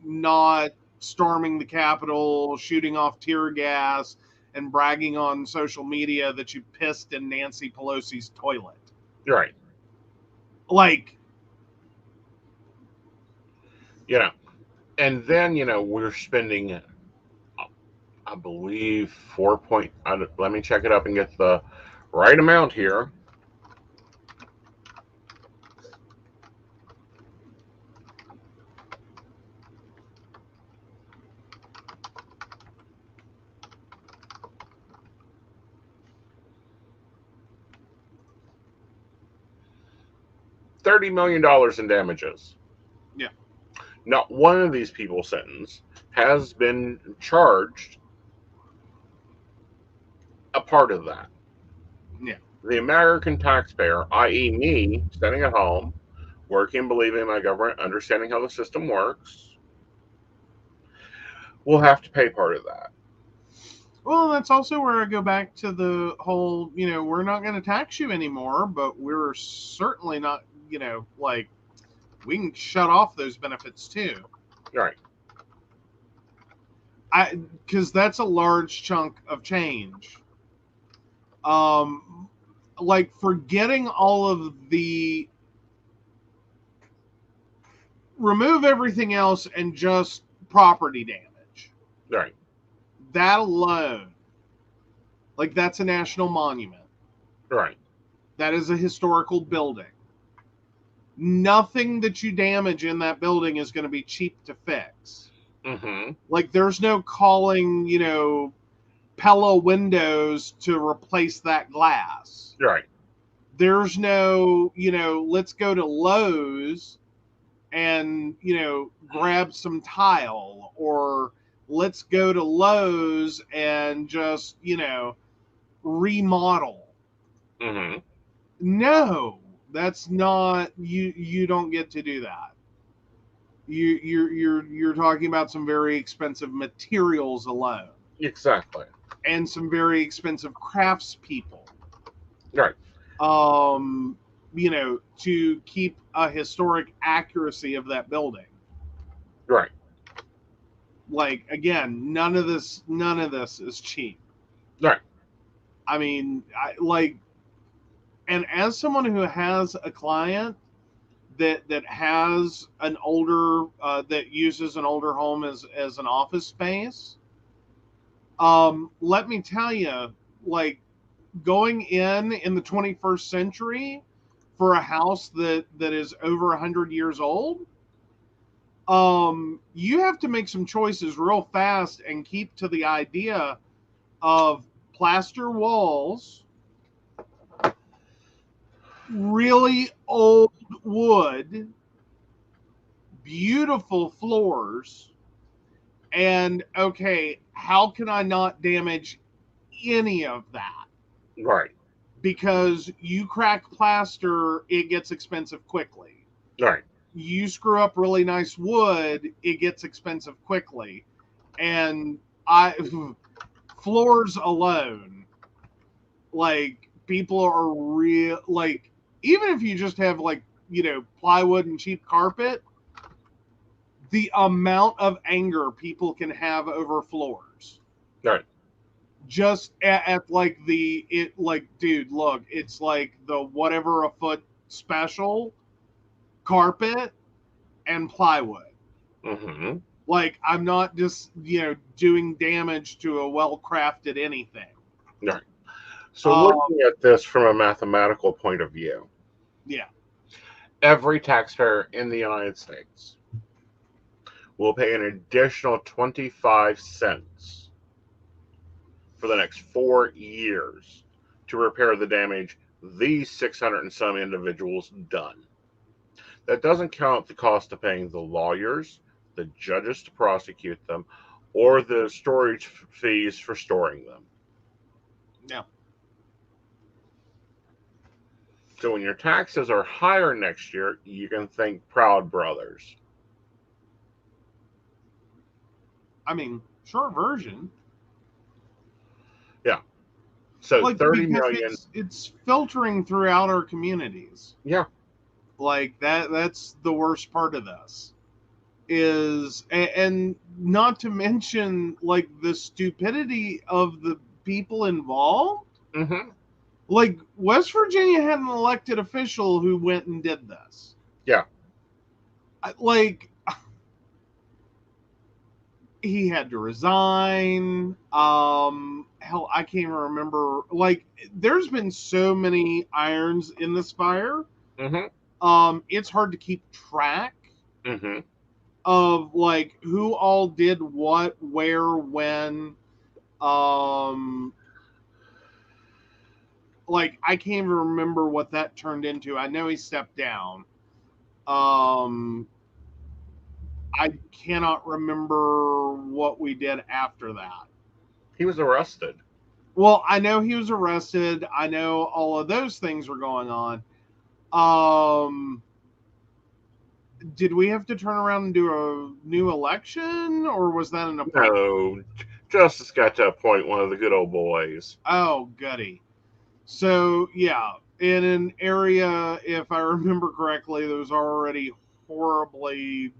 not storming the Capitol, shooting off tear gas, and bragging on social media that you pissed in Nancy Pelosi's toilet. Right. Like, and then, we're spending, I believe, let me check it up and get the right amount here. $30 million in damages. Yeah. Not one of these people sentenced has been charged a part of that. Yeah. The American taxpayer, i.e. me, sitting at home, working, believing in my government, understanding how the system works, will have to pay part of that. Well, that's also where I go back to the whole, we're not going to tax you anymore, but we're certainly not, we can shut off those benefits too. Right. Because that's a large chunk of change. Forgetting all of the, remove everything else and just property damage. Right. That alone Like, that's a national monument. Right. That is a historical building. Nothing that you damage in that building is going to be cheap to fix. Mm-hmm. Like, there's no calling, Pella Windows to replace that glass. Right. There's no, let's go to Lowe's and, grab some tile, or let's go to Lowe's and just, remodel. Mm-hmm. No, that's not, you don't get to do that. You're talking about some very expensive materials alone. Exactly. And some very expensive craftspeople. Right. To keep a historic accuracy of that building. Right. Like, again, none of this is cheap. Right. I mean, and as someone who has a client that has an older that uses an older home as an office space, let me tell you, like, going in the 21st century for a house that is over 100 years old, you have to make some choices real fast and keep to the idea of plaster walls, really old wood, beautiful floors, and okay, how can I not damage any of that? Right. Because you crack plaster, it gets expensive quickly. Right. You screw up really nice wood, it gets expensive quickly. And floors alone, like, people are real, like, even if you just have, like, plywood and cheap carpet, the amount of anger people can have over floors. Right. Just at like dude, look, it's like the whatever a foot special carpet and plywood. Mm-hmm. Like, I'm not just, doing damage to a well-crafted anything. Right. So looking at this from a mathematical point of view, Yeah. every taxpayer in the United States will pay an additional 25 cents for the next 4 years to repair the damage these 600 and some individuals done. That doesn't count the cost of paying the lawyers, the judges to prosecute them, or the storage fees for storing them. Yeah. So when your taxes are higher next year, you can thank Proud Brothers. I mean, short version. Yeah. So Like, 30 because million. it's filtering throughout our communities. Yeah. Like, that's the worst part of this. Is, and not to mention, like, the stupidity of the people involved. Mm-hmm. Like, West Virginia had an elected official who went and did this. Yeah. Like, he had to resign. Hell, I can't even remember. Like, there's been so many irons in this fire. Mm-hmm. It's hard to keep track Mm-hmm. of, like, who all did what, where, when. Like, I can't even remember what that turned into. I know he stepped down. I cannot remember what we did after that. He was arrested. Well, I know he was arrested. I know all of those things were going on. Did we have to turn around and do a new election, or was that an appointment? No, Justice got to appoint one of the good old boys. Oh, goody. So, yeah, in an area, if I remember correctly, that was already horribly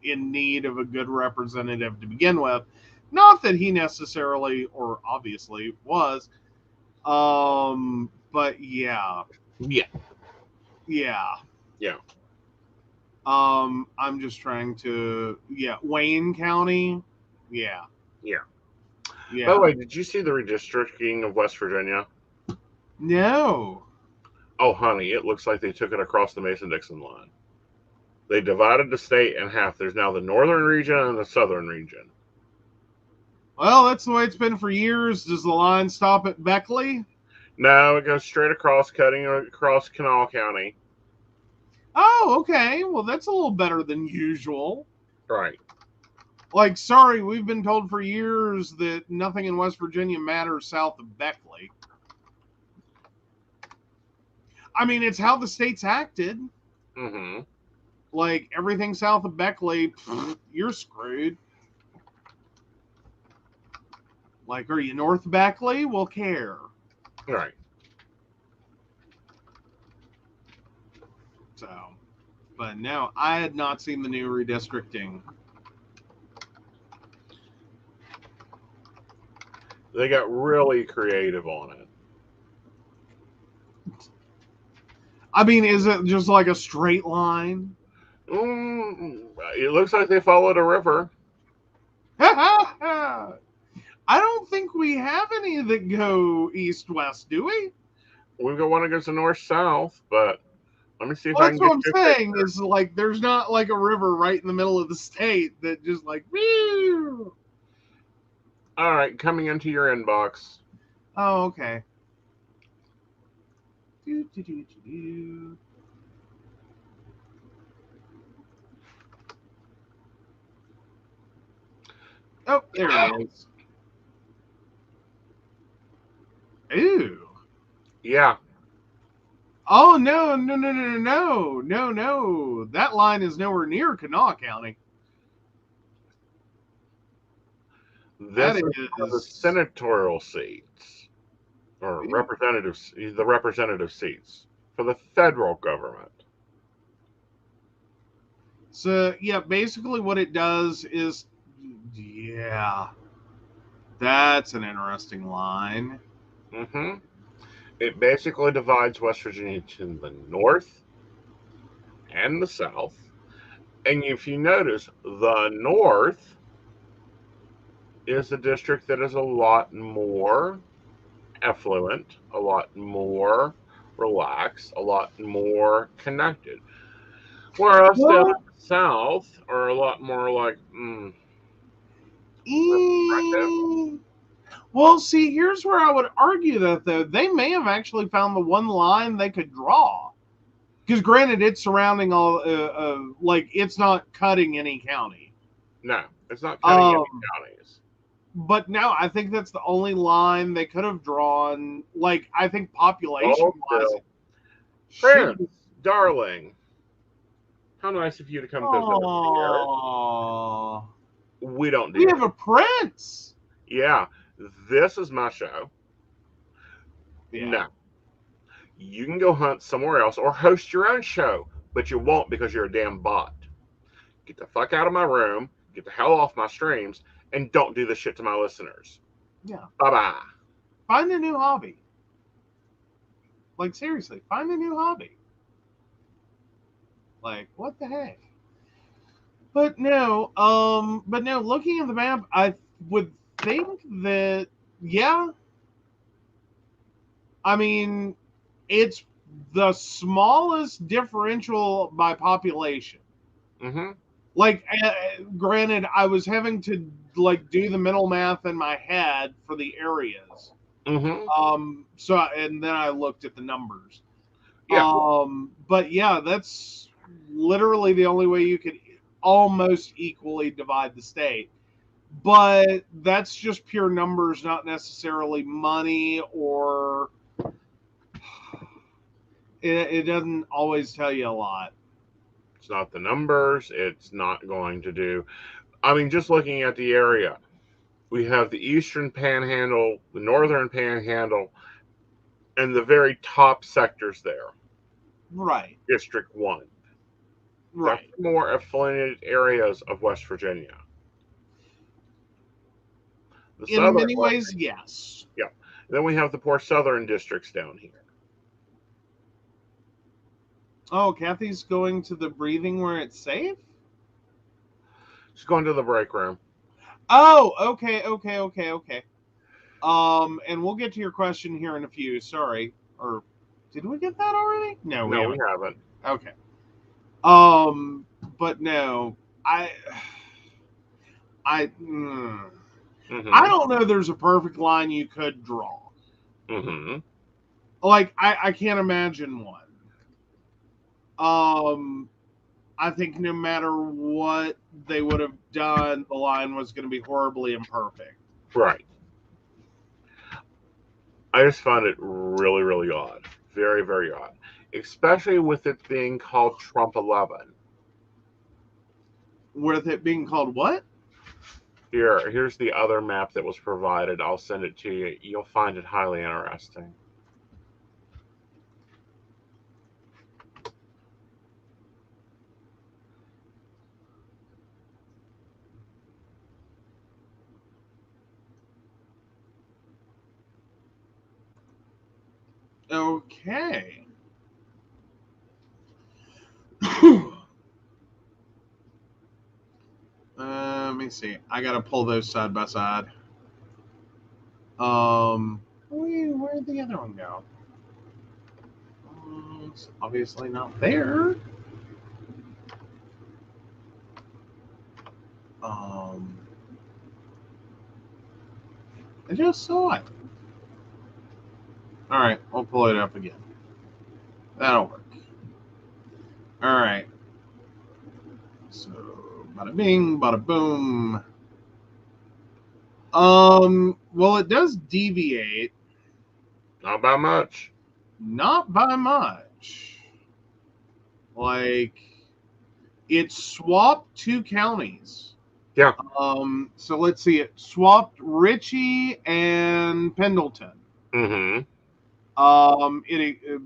in need of a good representative to begin with. Not that he necessarily, or obviously, was. But yeah. Yeah. Yeah. Yeah. I'm just trying to, Wayne County. Yeah. Yeah. Yeah. By the way, did you see the redistricting of West Virginia? No. Oh, honey, it looks like they took it across the Mason-Dixon line. They divided the state in half. There's now the northern region and the southern region. Well, that's the way it's been for years. Does the line stop at Beckley? No, it goes straight across, cutting across Kanawha County. Oh, okay. Well, that's a little better than usual. Right. Like, sorry, we've been told for years that nothing in West Virginia matters south of Beckley. I mean, it's how the state's acted. Mm-hmm. Like, everything south of Beckley, you're screwed. Like, are you north of Beckley? We'll care. Right. So, but no, I had not seen the new redistricting. They got really creative on it. I mean, is it just like a straight line? It looks like they followed a river. I don't think we have any that go east-west, do we? We've got one that goes to north-south, but let me see if Well, I can that's what get I'm you saying. Is like there's not like a river right in the middle of the state that just like. Whew. All right, coming into your inbox. Oh, okay. Do. Oh, there it is. Ooh. Yeah. Oh no. That line is nowhere near Kanawha County. This is the senatorial seats, or representatives, the representative seats for the federal government. So, yeah, basically what it does is, yeah, that's an interesting line. Mm-hmm. It basically divides West Virginia to the north and the south. And if you notice, the north is a district that is a lot more affluent, a lot more relaxed, a lot more connected. Whereas down in the south are a lot more like, restrictive. Well, see, here's where I would argue that, though. They may have actually found the one line they could draw. Because, granted, it's surrounding all, like, it's not cutting any county. No, it's not cutting any counties. But no, I think that's the only line they could have drawn. Like, I think population-wise. Friends, darling, how nice of you to come visit us here. We don't do We have a prince. Yeah, this is my show. Yeah. No. You can go hunt somewhere else or host your own show, but you won't because you're a damn bot. Get the fuck out of my room, get the hell off my streams, and don't do this shit to my listeners. Yeah. Bye-bye. Find a new hobby. Like, seriously, find a new hobby. Like, what the heck? But no, looking at the map, I would think that, yeah. I mean, it's the smallest differential by population. Mm-hmm. Like, granted, I was having to like do the mental math in my head for the areas. Mm-hmm. So, and then I looked at the numbers. Yeah. But yeah, that's literally the only way you could almost equally divide the state. But that's just pure numbers, not necessarily money, or it doesn't always tell you a lot. It's not the numbers. It's not going to do. I mean, just looking at the area, we have the eastern panhandle, the northern panhandle, and the very top sectors there. Right. District 1. Right. That's more affluent areas of West Virginia. In many ways, yes. Yeah. Then we have the poor southern districts down here. Oh, Kathy's going to the breathing where it's safe? She's going to the break room. Oh, okay. And we'll get to your question here in a few. Sorry. Or did we get that already? No, we No, haven't. we haven't. Okay. But no, I don't know. There's a perfect line you could draw. Like I can't imagine one. I think no matter what they would have done, the line was going to be horribly imperfect. Right. I just found it really, really odd. Very, very odd. Especially with it being called Trump 11. With it being called what? Here's the other map that was provided. I'll send it to you. You'll find it highly interesting. Okay. Let me see. I gotta pull those side by side. Where'd the other one go? It's obviously not there. I just saw it. All right, we'll pull it up again. That'll work. All right. So, bada bing, bada boom. Well, it does deviate. Not by much. Not by much. Like, it swapped 2 counties. Yeah. So let's see. It swapped Ritchie and Pendleton.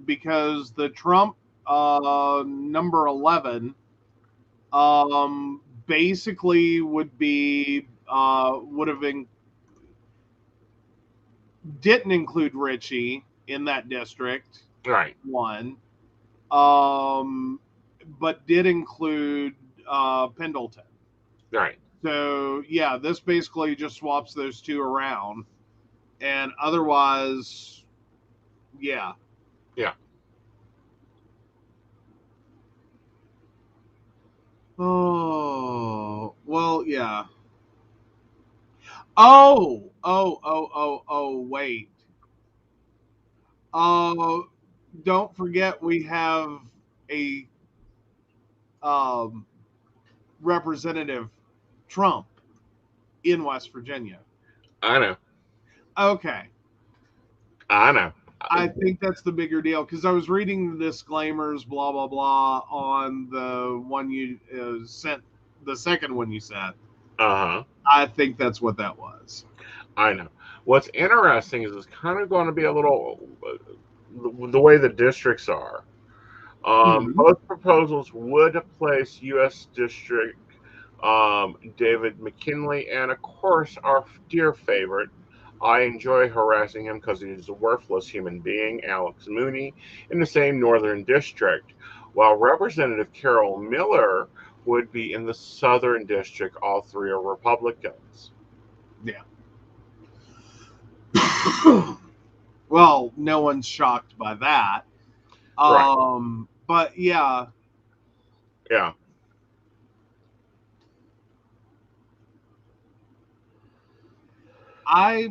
Because the Trump number 11 basically would be didn't include Ritchie in that district. Right. One. But did include Pendleton. Right. So yeah, this basically just swaps those 2 around, and otherwise, yeah. Yeah. Oh, well, yeah. Wait. Don't forget we have a representative Trump in West Virginia. I know. Okay. I know. I think that's the bigger deal because I was reading the disclaimers, blah, blah, blah, on the one you sent, the second one you sent. I think that's what that was. I know. What's interesting is it's kind of going to be a little the way the districts are. Both proposals would place U.S. District David McKinley and, of course, our dear favorite. I enjoy harassing him because he's a worthless human being, Alex Mooney, in the same Northern District, while Representative Carol Miller would be in the Southern District. All 3 are Republicans. Yeah. Well, no one's shocked by that. Right. But yeah. Yeah. I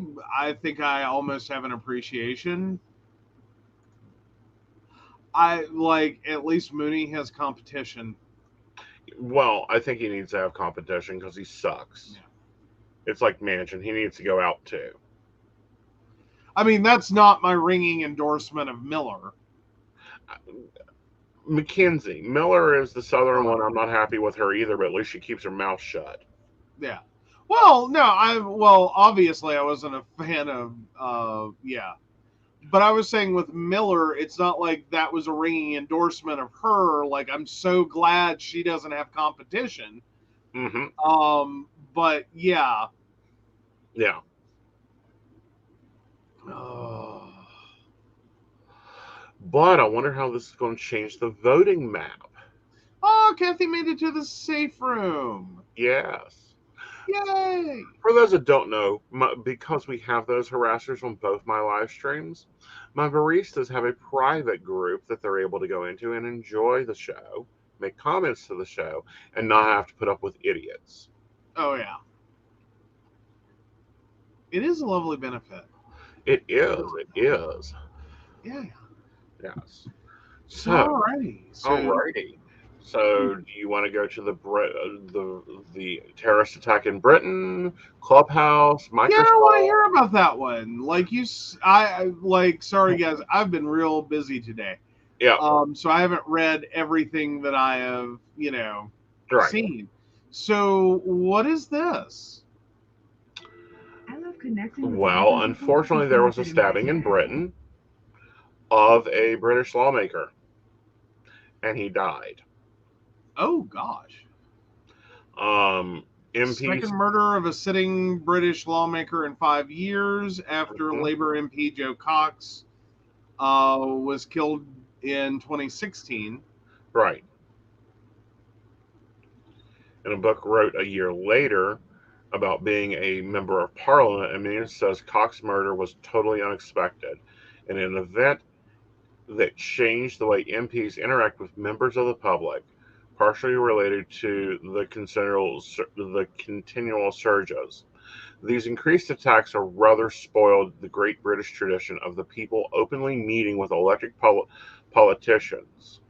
think I almost have an appreciation. I like at least Mooney has competition. Well, I think he needs to have competition because he sucks. Yeah. It's like Manchin. He needs to go out too. I mean, that's not my ringing endorsement of Miller. McKenzie. Miller is the Southern one. I'm not happy with her either, but at least she keeps her mouth shut. Yeah. Well, no, obviously I wasn't a fan of, yeah. But I was saying with Miller, it's not like that was a ringing endorsement of her. Like, I'm so glad she doesn't have competition. But yeah. Yeah. But I wonder how this is going to change the voting map. Oh, Kathy made it to the safe room. Yes. Yay! For those that don't know, because we have those harassers on both my live streams, my baristas have a private group that they're able to go into and enjoy the show, make comments to the show, and not have to put up with idiots. Oh yeah. It is a lovely benefit. It is. It is. Yeah. Yes. So, Alrighty. alrighty. So, do you want to go to the terrorist attack in Britain, Clubhouse, Yeah, I want to Microsoft? hear about that one. Like like. Sorry, guys. I've been real busy today. Yeah, So I haven't read everything that I have, right. seen. So what is this? I love connecting with Well, unfortunately, there was a stabbing in Britain of a British lawmaker, and he died. Oh gosh. MPs. Second murder of a sitting British lawmaker in 5 years after Mhm. Labour MP Joe Cox was killed in 2016. Right. And a book wrote a year later about being a member of parliament. I mean, it says Cox's murder was totally unexpected and an event that changed the way MPs interact with members of the public, partially related to the continual surges. These increased attacks are rather spoiled the great British tradition of the people openly meeting with elected politicians.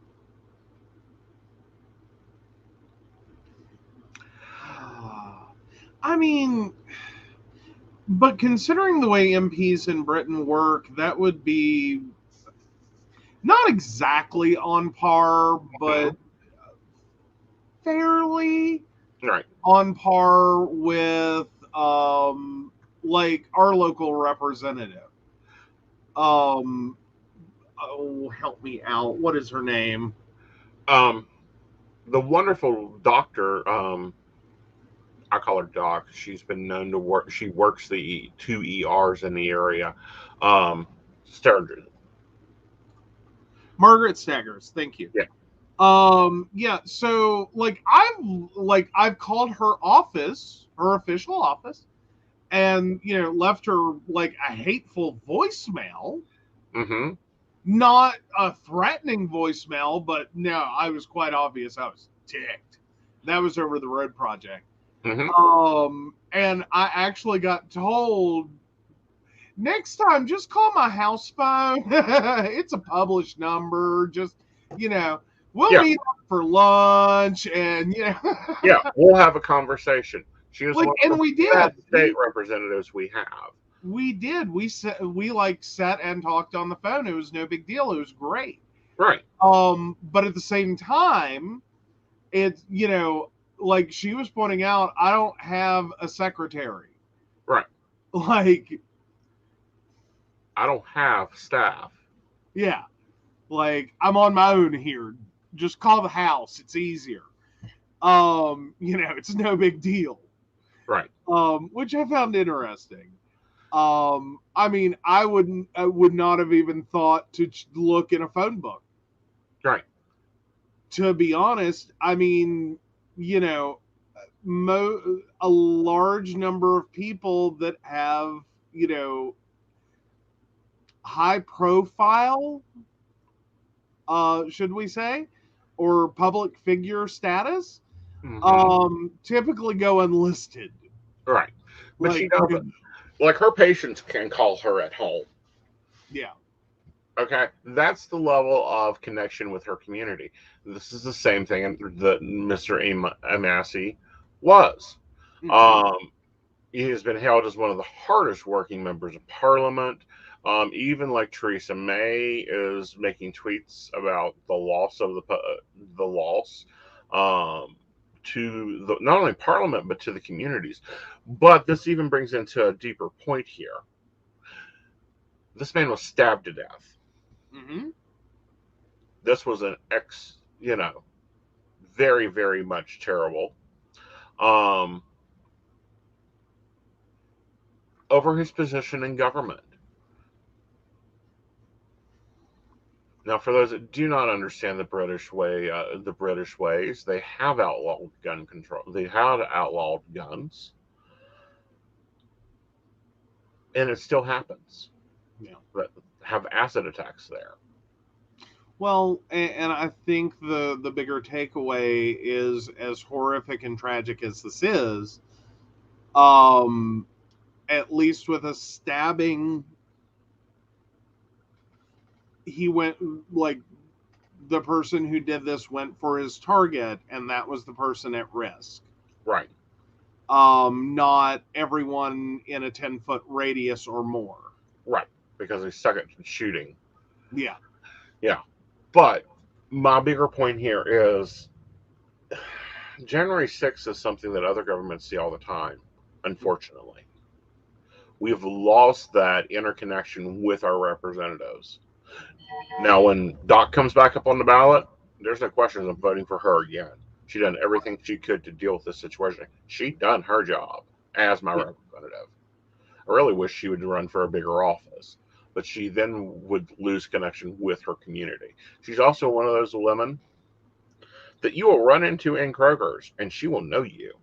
I mean, but considering the way MPs in Britain work, that would be not exactly on par, but fairly Right. on par with like our local representative. Um oh, help me out. What is her name? Um, the wonderful doctor, I call her Doc. She's been known to work. She works the two ERs in the area. Sturgeon. Margaret Staggers. Thank you. Yeah. Yeah, so I've called her office, her official office, and left her like a hateful voicemail. Mm-hmm. Not a threatening voicemail, but no, I was quite obvious I was ticked. That was over the road project. Mm-hmm. And I actually got told next time just call my house phone. It's a published number. Just we'll meet up for lunch, and Yeah, we'll have a conversation. She is like, one and of we the did. best state representatives we have. We did. We sat and talked on the phone. It was no big deal. It was great. Right. But at the same time, it's like she was pointing out, I don't have a secretary. Right. Like, I don't have staff. yeah, like I'm on my own here. Just call the house. It's easier. It's no big deal. Right. Which I found interesting. I mean, I would not have even thought to look in a phone book. Right. To be honest, I mean, a large number of people that have, high profile, should we say, or public figure status, typically go unlisted. Right. But like, she doesn't. Like, her patients can call her at home. Yeah. Okay, that's the level of connection with her community. This is the same thing that Mr. Amassey was. Mm-hmm. He has been hailed as one of the hardest working members of Parliament. Even like Theresa May is making tweets about the loss of the loss to not only Parliament but to the communities. But this even brings into a deeper point here. This man was stabbed to death. Mm-hmm. This was an very, very much terrible. Over his position in government. Now, for those that do not understand the British ways, they have outlawed gun control. They have outlawed guns. And it still happens. Yeah. That have acid attacks there. Well, and I think the bigger takeaway is, as horrific and tragic as this is, at least with a stabbing, he went, like, the person who did this went for his target, and that was the person at risk. Right. Not everyone in a 10-foot radius or more. Right. Because they suck at shooting. Yeah. Yeah. But my bigger point here is January 6th is something that other governments see all the time, unfortunately. We've lost that interconnection with our representatives. Now, when Doc comes back up on the ballot, there's no question of voting for her again. She done everything she could to deal with this situation. She done her job as my representative. I really wish she would run for a bigger office, but she then would lose connection with her community. She's also one of those women that you will run into in Kroger's, and she will know you.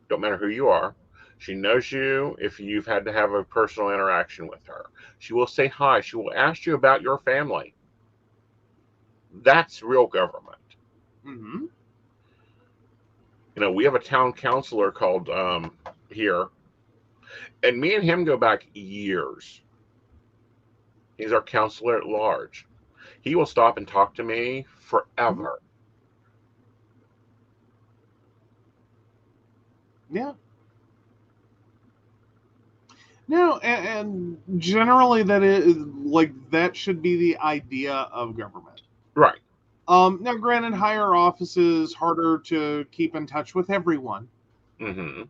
Don't matter who you are. She knows you if you've had to have a personal interaction with her. She will say hi. She will ask you about your family. That's real government. Mm-hmm. You know, we have a town councilor called here, and me and him go back years. He's our counselor at large. He will stop and talk to me forever. Yeah. No, and generally that is, like, that should be the idea of government. Right. Now, granted, higher offices harder to keep in touch with everyone. Mm-hmm.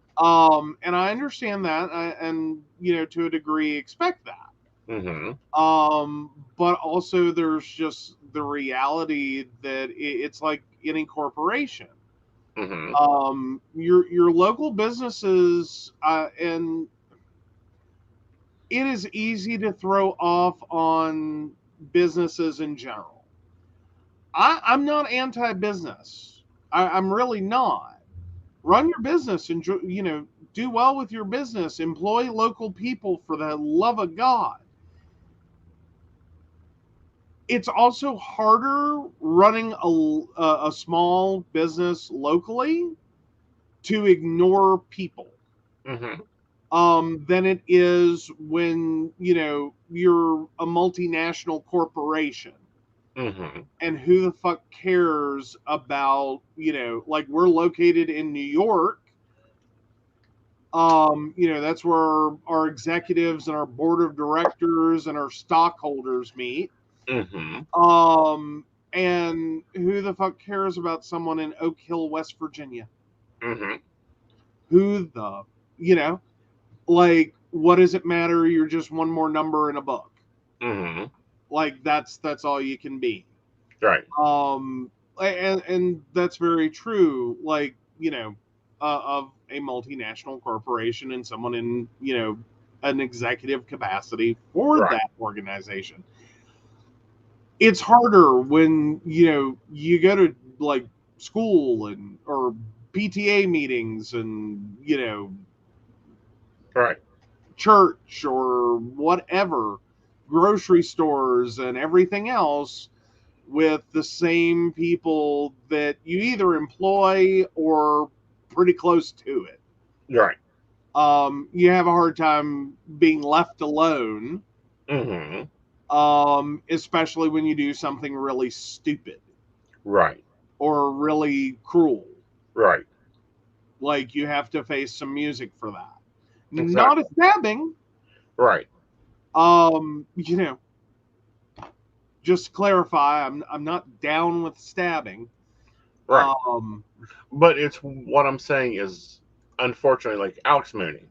And I understand that, and to a degree, expect that. Mm-hmm. But also there's just the reality that it's like any corporation. Mm-hmm. Your local businesses, and it is easy to throw off on businesses in general. I'm not anti-business. I'm really not. Run your business, and do well with your business. Employ local people, for the love of God. It's also harder running a small business locally to ignore people. Mm-hmm. Than it is when you're a multinational corporation. Mm-hmm. And who the fuck cares about, like, we're located in New York. That's where our executives and our board of directors and our stockholders meet. Mm-hmm. And who the fuck cares about someone in Oak Hill, West Virginia? Mm-hmm. Who the, like, what does it matter? You're just one more number in a book. Mm-hmm. Like, that's all you can be. Right. And that's very true. Like, of a multinational corporation and someone in, an executive capacity for Right. that organization. It's harder when, you go to, like, school or PTA meetings and, Right. church or whatever, grocery stores and everything else, with the same people that you either employ or pretty close to it. Right. You have a hard time being left alone, Mm-hmm. especially when you do something really stupid Right. or really cruel. Right. Like, you have to face some music for that. Exactly. Not a stabbing. Right. Just to clarify, I'm not down with stabbing. Right. But it's what I'm saying is, unfortunately, like Alex Mooney,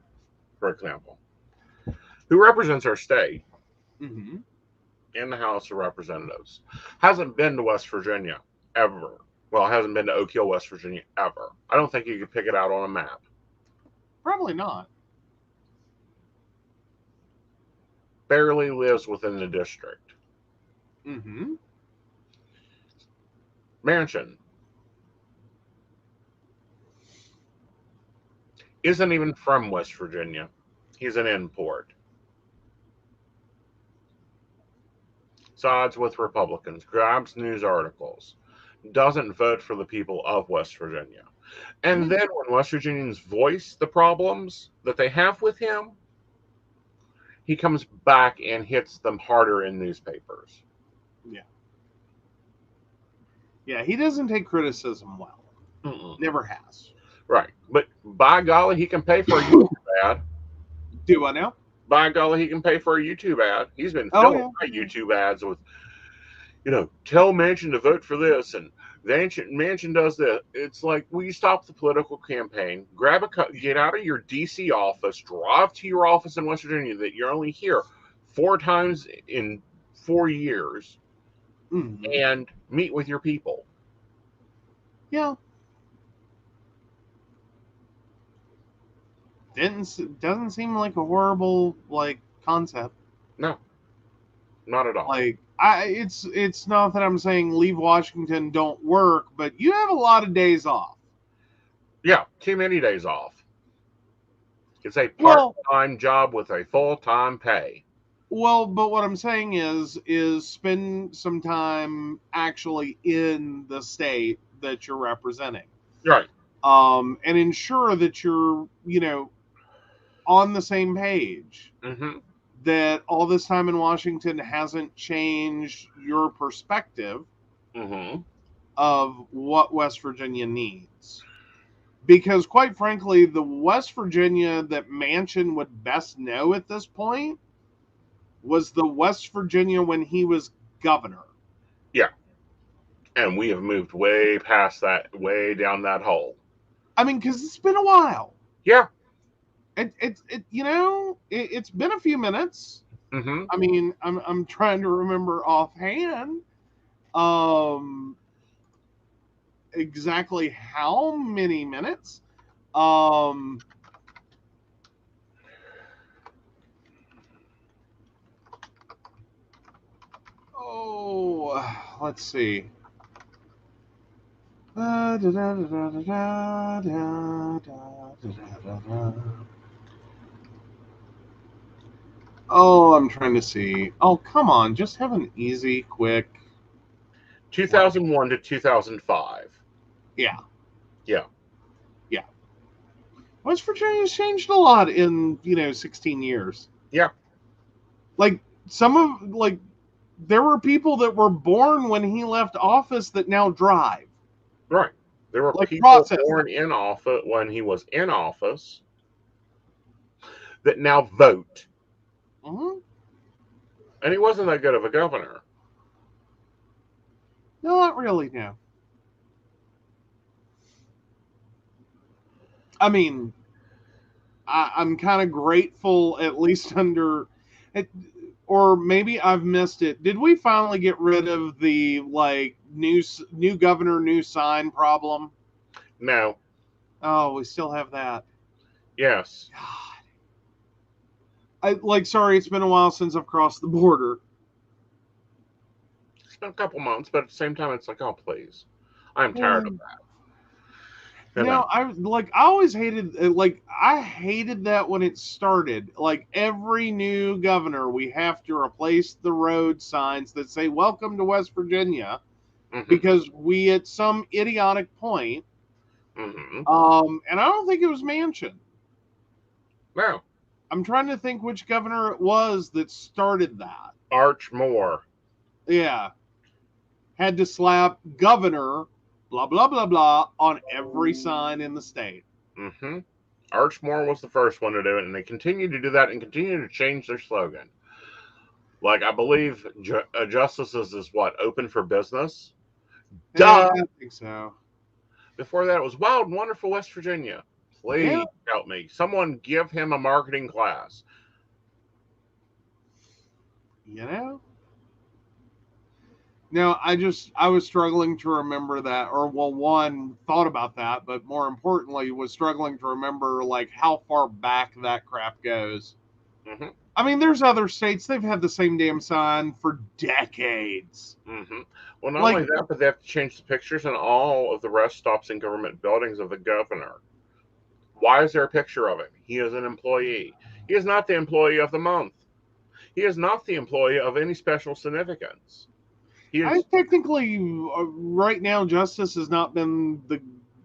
for example, who represents our state Mm-hmm. in the House of Representatives, hasn't been to West Virginia ever. Well, hasn't been to Oak Hill, West Virginia ever. I don't think you could pick it out on a map. Probably not. Barely lives within the district. Mm-hmm. Manchin isn't even from West Virginia. He's an import. sides with Republicans, grabs news articles, doesn't vote for the people of West Virginia. And then when West Virginians voice the problems that they have with him, he comes back and hits them harder in newspapers. Yeah. Yeah, he doesn't take criticism well. Mm-mm. Never has. Right. But by golly, he can pay for a YouTube ad. Do I know? By golly, he can pay for a YouTube ad. He's been filling my YouTube ads with, tell Manchin to vote for this, and Manchin does this. It's like, will you stop the political campaign, get out of your D.C. office, drive to your office in West Virginia that you're only here 4 times in 4 years, and meet with your people. Yeah. Doesn't seem like a horrible concept. No, not at all. It's not that I'm saying leave Washington, don't work, but you have a lot of days off. Yeah, too many days off. It's a part-time job with a full-time pay. Well, but what I'm saying is spend some time actually in the state that you're representing. Right. And ensure that you're, on the same page. Mm-hmm. That all this time in Washington hasn't changed your perspective of what West Virginia needs. Because quite frankly, the West Virginia that Manchin would best know at this point was the West Virginia when he was governor. Yeah. And we have moved way past that, way down that hole. I mean, because it's been a while. Yeah. It's been a few minutes. Mm-hmm. I mean, I'm trying to remember offhand exactly how many minutes. Let's see. Oh, I'm trying to see. Oh, come on. Just have an easy, quick. 2001 to 2005. Yeah. Yeah. Yeah. West Virginia's changed a lot in, 16 years. Yeah. There were people that were born when he left office that now drive. Right. There were people born in office when he was in office that now vote. Mm-hmm. And he wasn't that good of a governor. No, not really, no. I mean, I'm kind of grateful, at least under... Or maybe I've missed it. Did we finally get rid of the, new governor, new sign problem? No. Oh, we still have that. Yes. God. Sorry, it's been a while since I've crossed the border. It's been a couple months, but at the same time, it's like, oh, please. I'm tired of that. I always hated, I hated that when it started. Every new governor, we have to replace the road signs that say, welcome to West Virginia, because we, at some idiotic point, and I don't think it was Manchin. No. I'm trying to think which governor it was that started that. Arch Moore. Yeah. Had to slap governor, blah, blah, blah, blah, on every sign in the state. Mm-hmm. Arch Moore was the first one to do it, and they continue to do that and continue to change their slogan. I believe Justices is open for business? Duh! I think so. Before that, it was Wild and Wonderful West Virginia. Please help me. Someone give him a marketing class. No, I was struggling to remember that, one, thought about that, but more importantly, was struggling to remember, how far back that crap goes. Mm-hmm. I mean, there's other states, they've had the same damn sign for decades. Mm-hmm. Well, not only that, but they have to change the pictures and all of the rest stops in government buildings of the governor. Why is there a picture of him? He is an employee. He is not the employee of the month. He is not the employee of any special significance. He I is technically, right now, Justice has not been the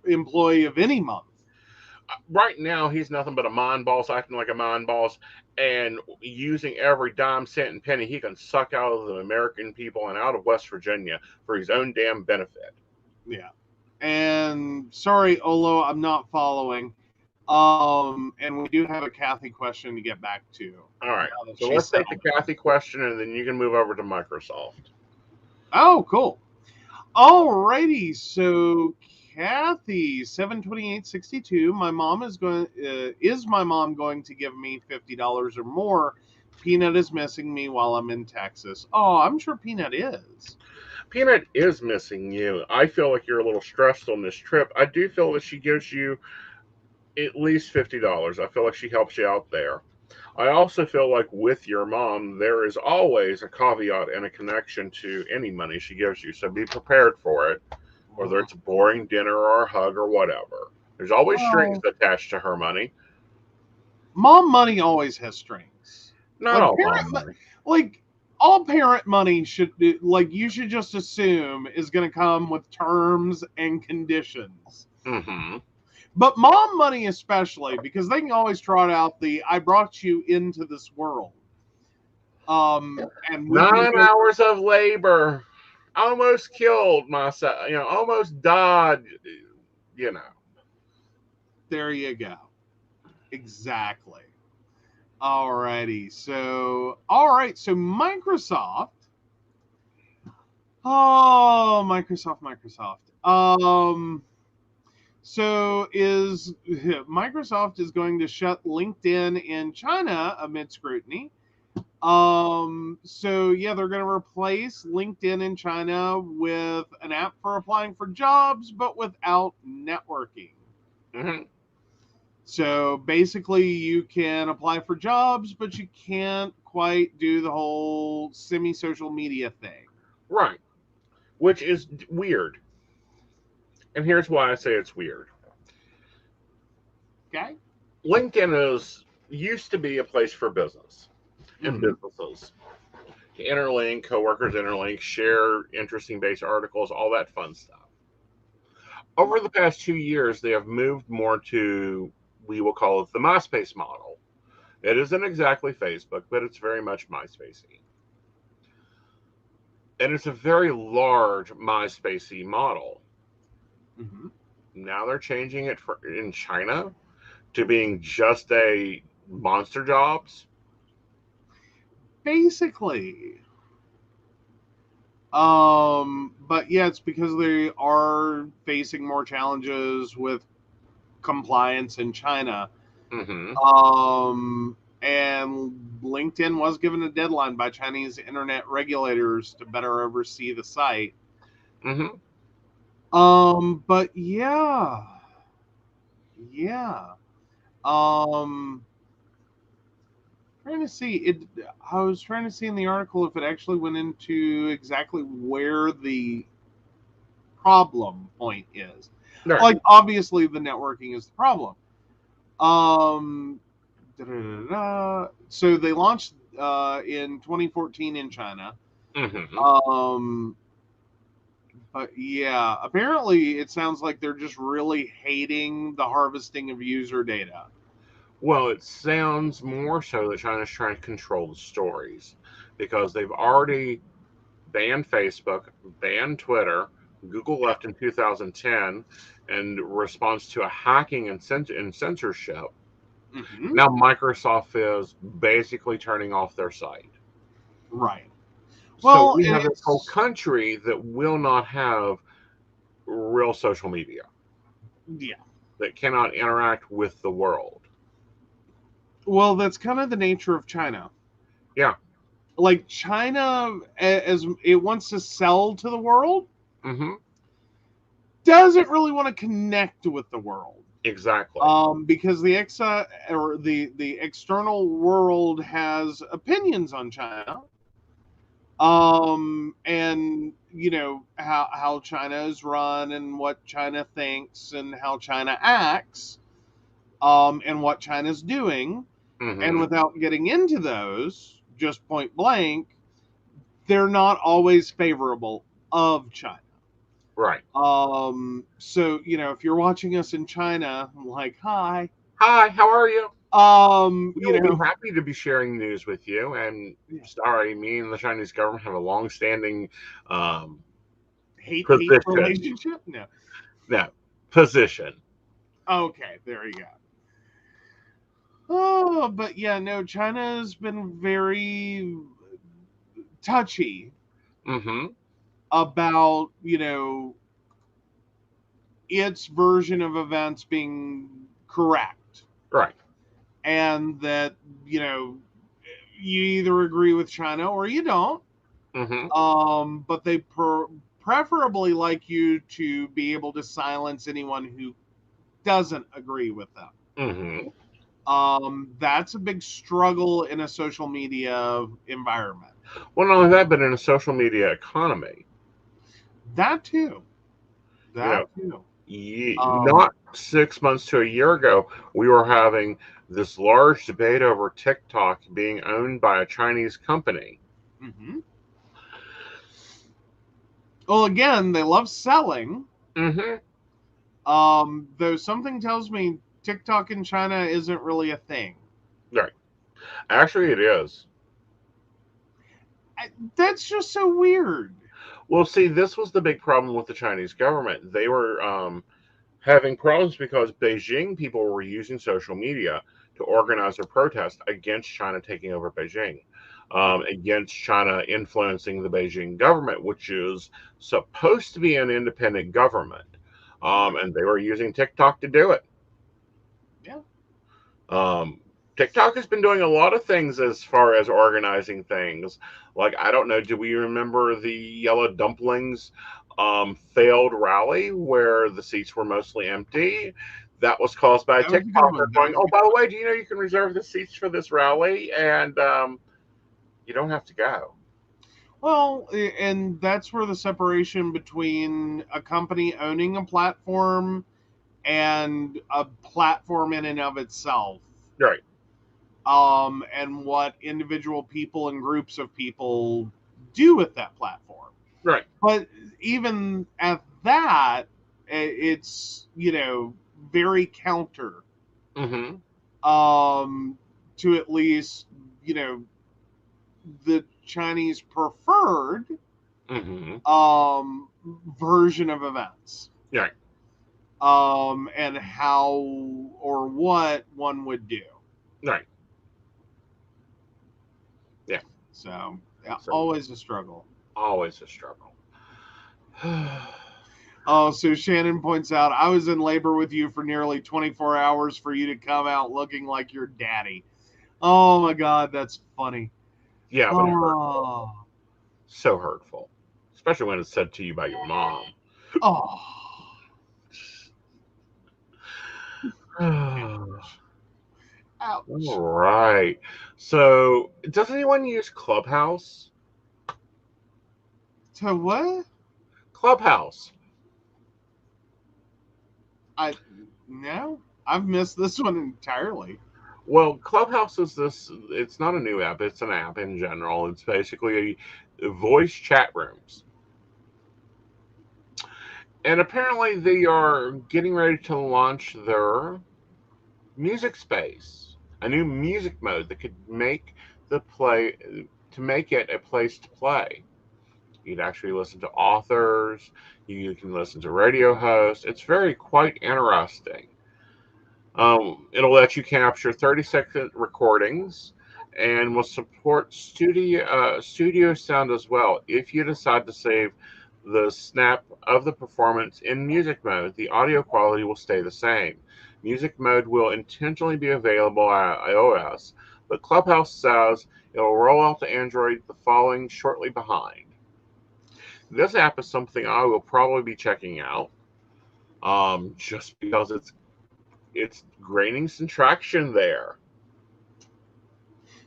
employee of any month. right now. He's nothing but a mind boss, acting like a mind boss, and using every dime, cent, and penny he can suck out of the American people and out of West Virginia for his own damn benefit. Yeah. And sorry, Olo, I'm not following. And we do have a Kathy question to get back to. All right, now that so she's let's take the settled. Kathy question, and then you can move over to Microsoft. Oh, cool. Alrighty, so Kathy, 72862. My mom is my mom going to give me $50 or more? Peanut is missing me while I'm in Texas. Oh, I'm sure Peanut is. Peanut is missing you. I feel like you're a little stressed on this trip. I do feel that she gives you at least $50. I feel like she helps you out there. I also feel like with your mom, there is always a caveat and a connection to any money she gives you. So be prepared for it, whether it's a boring dinner or a hug or whatever. There's always strings attached to her money. Mom money always has strings. Not all mom money. Like all parent money should, like, you should just assume is going to come with terms and conditions. Mm-hmm. But mom money especially, because they can always trot out the "I brought you into this world." And 9 hours of labor, almost killed myself. Almost died. There you go. Exactly. Alrighty. So, So Microsoft. Oh, Microsoft. So Microsoft is going to shut LinkedIn in China amid scrutiny. So yeah, they're going to replace LinkedIn in China with an app for applying for jobs, but without networking. Mm-hmm. So basically, you can apply for jobs, but you can't quite do the whole semi-social media thing. Right. Which is weird. And here's why I say it's weird. Okay. LinkedIn used to be a place for business and businesses to interlink, coworkers interlink, share interesting base articles, all that fun stuff. Over the past 2 years, they have moved more to, we will call it the MySpace model. It isn't exactly Facebook, but it's very much MySpacey. And it's a very large MySpacey model. Mm-hmm. Now they're changing it in China to being just a monster jobs. Basically. But yeah, it's because they are facing more challenges with compliance in China. Mm-hmm. And LinkedIn was given a deadline by Chinese internet regulators to better oversee the site. Mm-hmm. But yeah. Trying to see it. I was trying to see in the article if it actually went into exactly where the problem point is. Right. Like, obviously, the networking is the problem. So they launched in 2014 in China. Mm-hmm. But yeah, apparently it sounds like they're just really hating the harvesting of user data. Well, it sounds more so that China's trying to control the stories because they've already banned Facebook, banned Twitter. Google left in 2010 in response to a hacking and censorship. Mm-hmm. Now Microsoft is basically turning off their site. Right. So we have this whole country that will not have real social media. Yeah. That cannot interact with the world. Well, that's kind of the nature of China. Yeah. Like, China, as it wants to sell to the world, doesn't really want to connect with the world. Exactly. Because the external world has opinions on China. And how China is run and what China thinks and how China acts, and what China's doing. And without getting into those, just point blank, they're not always favorable of China. Right. So, if you're watching us in China, I'm like, hi. Hi, how are you? We You will be know, happy to be sharing news with you. And sorry, me and the Chinese government have a long-standing hate position. relationship? No, position. Okay, there you go. Oh, but yeah, no, China's been very touchy Mm-hmm. about, its version of events being correct. Right. And that, you either agree with China or you don't. Mm-hmm. But they preferably like you to be able to silence anyone who doesn't agree with them. Mm-hmm. That's a big struggle in a social media environment. Well, not only that, but in a social media economy. That too. Not 6 months to a year ago, we were having this large debate over TikTok being owned by a Chinese company. Mm-hmm. Well, again, they love selling. Mm-hmm. Though something tells me TikTok in China isn't really a thing. Right. Actually, it is. That's just so weird. Well, see, this was the big problem with the Chinese government. They were having problems because Beijing people were using social media to organize a protest against China taking over Beijing, against China influencing the Beijing government, which is supposed to be an independent government. And they were using TikTok to do it. Yeah. TikTok has been doing a lot of things as far as organizing things. Like, I don't know, do we remember the Yellow Dumplings failed rally where the seats were mostly empty? That was caused by a TikToker going, oh, by the way, do you know you can reserve the seats for this rally and you don't have to go? Well, and that's where the separation between a company owning a platform and a platform in and of itself. Right. And what individual people and groups of people do with that platform. Right. But even at that, it's, very counter. Mm-hmm. To at least, the Chinese preferred version of events. Right. And how or what one would do. Right. Yeah. So always a struggle. Always a struggle. Oh, so Shannon points out, I was in labor with you for nearly 24 hours for you to come out looking like your daddy. Oh my God, that's funny. Yeah, but hurtful. So hurtful. Especially when it's said to you by your mom. Oh. Ouch. Ouch. All right. So, does anyone use Clubhouse? To what? Clubhouse. No, I've missed this one entirely. Well, Clubhouse is this. It's not a new app. It's an app in general. It's basically a voice chat rooms. And apparently, they are getting ready to launch their music space, a new music mode that could make it a place to play. You'd actually listen to authors. You can listen to radio hosts. It's quite interesting. It'll let you capture 30-second recordings and will support studio sound as well. If you decide to save the snap of the performance in music mode, the audio quality will stay the same. Music mode will intentionally be available at iOS, but Clubhouse says it will roll out to Android the following shortly behind. This app is something I will probably be checking out, just because it's gaining some traction there.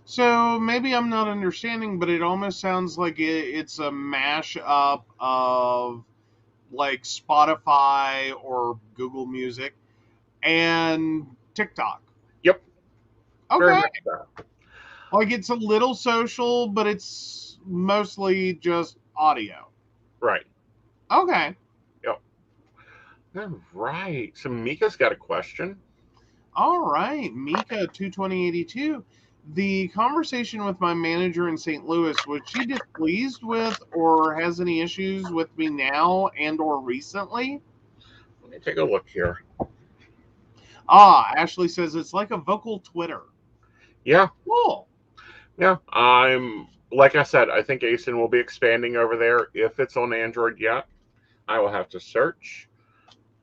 So maybe I'm not understanding, but it almost sounds like it's a mash-up of like Spotify or Google Music and TikTok. Yep. Okay. Very much so. Like it's a little social, but it's mostly just audio. Right. Okay. Yep. All right. So Mika's got a question. All right, Mika 22082. The conversation with my manager in St. Louis, was she displeased with or has any issues with me now and or recently? Let me take a look here. Ah, Ashley says it's like a vocal Twitter. Yeah. Cool. Yeah. Like I said, I think Aeson will be expanding over there. If it's on Android yet, I will have to search.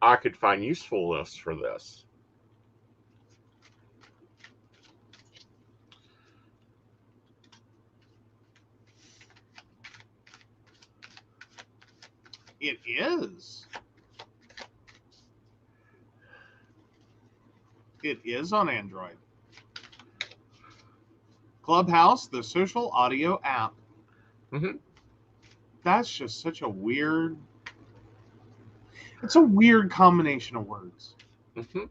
I could find usefulness for this. It is. It is on Android. Clubhouse, the social audio app. Mm-hmm. That's just such a weird. It's a weird combination of words. Mm-hmm.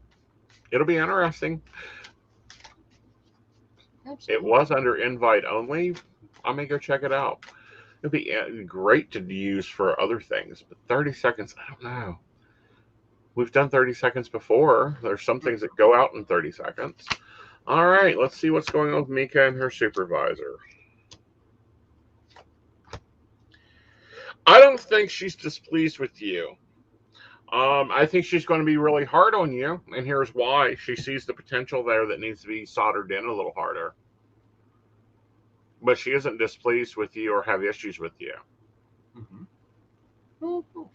It'll be interesting. Absolutely. It was under invite only. I may go check it out. It'd be great to use for other things, but 30 seconds, I don't know. We've done 30 seconds before. There's some things that go out in 30 seconds. All right, let's see what's going on with Mika and her supervisor. I don't think she's displeased with you. I think she's going to be really hard on you, and here's why. She sees the potential there that needs to be soldered in a little harder. But she isn't displeased with you or have issues with you. Mm-hmm. Oh, cool.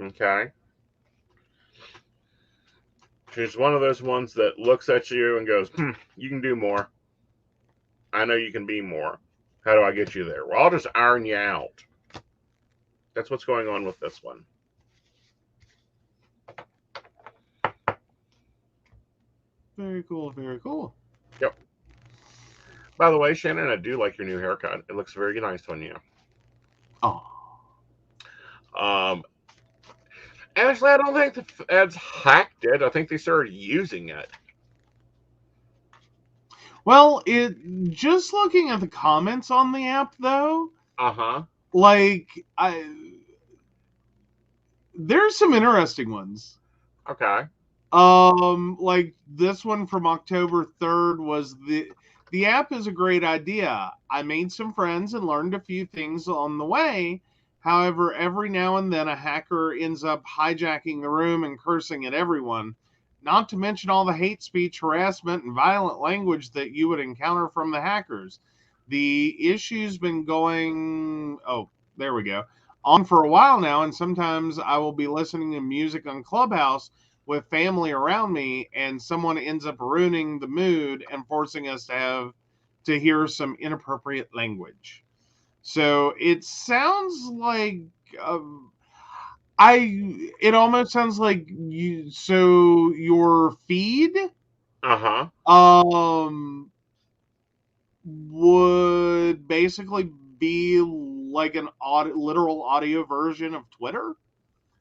Okay? She's one of those ones that looks at you and goes, you can do more. I know you can be more. How do I get you there? Well, I'll just iron you out. That's what's going on with this one. Very cool. Very cool. Yep. By the way, Shannon, I do like your new haircut. It looks very nice on you. Oh. Actually, I don't think the ads hacked it. I think they started using it. Well, it just looking at the comments on the app though, Uh-huh. like there's some interesting ones. Okay. Like this one from October 3rd was the app is a great idea. I made some friends and learned a few things on the way. However, every now and then a hacker ends up hijacking the room and cursing at everyone. Not to mention all the hate speech, harassment, and violent language that you would encounter from the hackers. The issue's been going, oh, there we go, on for a while now, and sometimes I will be listening to music on Clubhouse with family around me, and someone ends up ruining the mood and forcing us to hear some inappropriate language. So it sounds like it almost sounds like you. So your feed, Uh-huh. would basically be like an literal audio version of Twitter.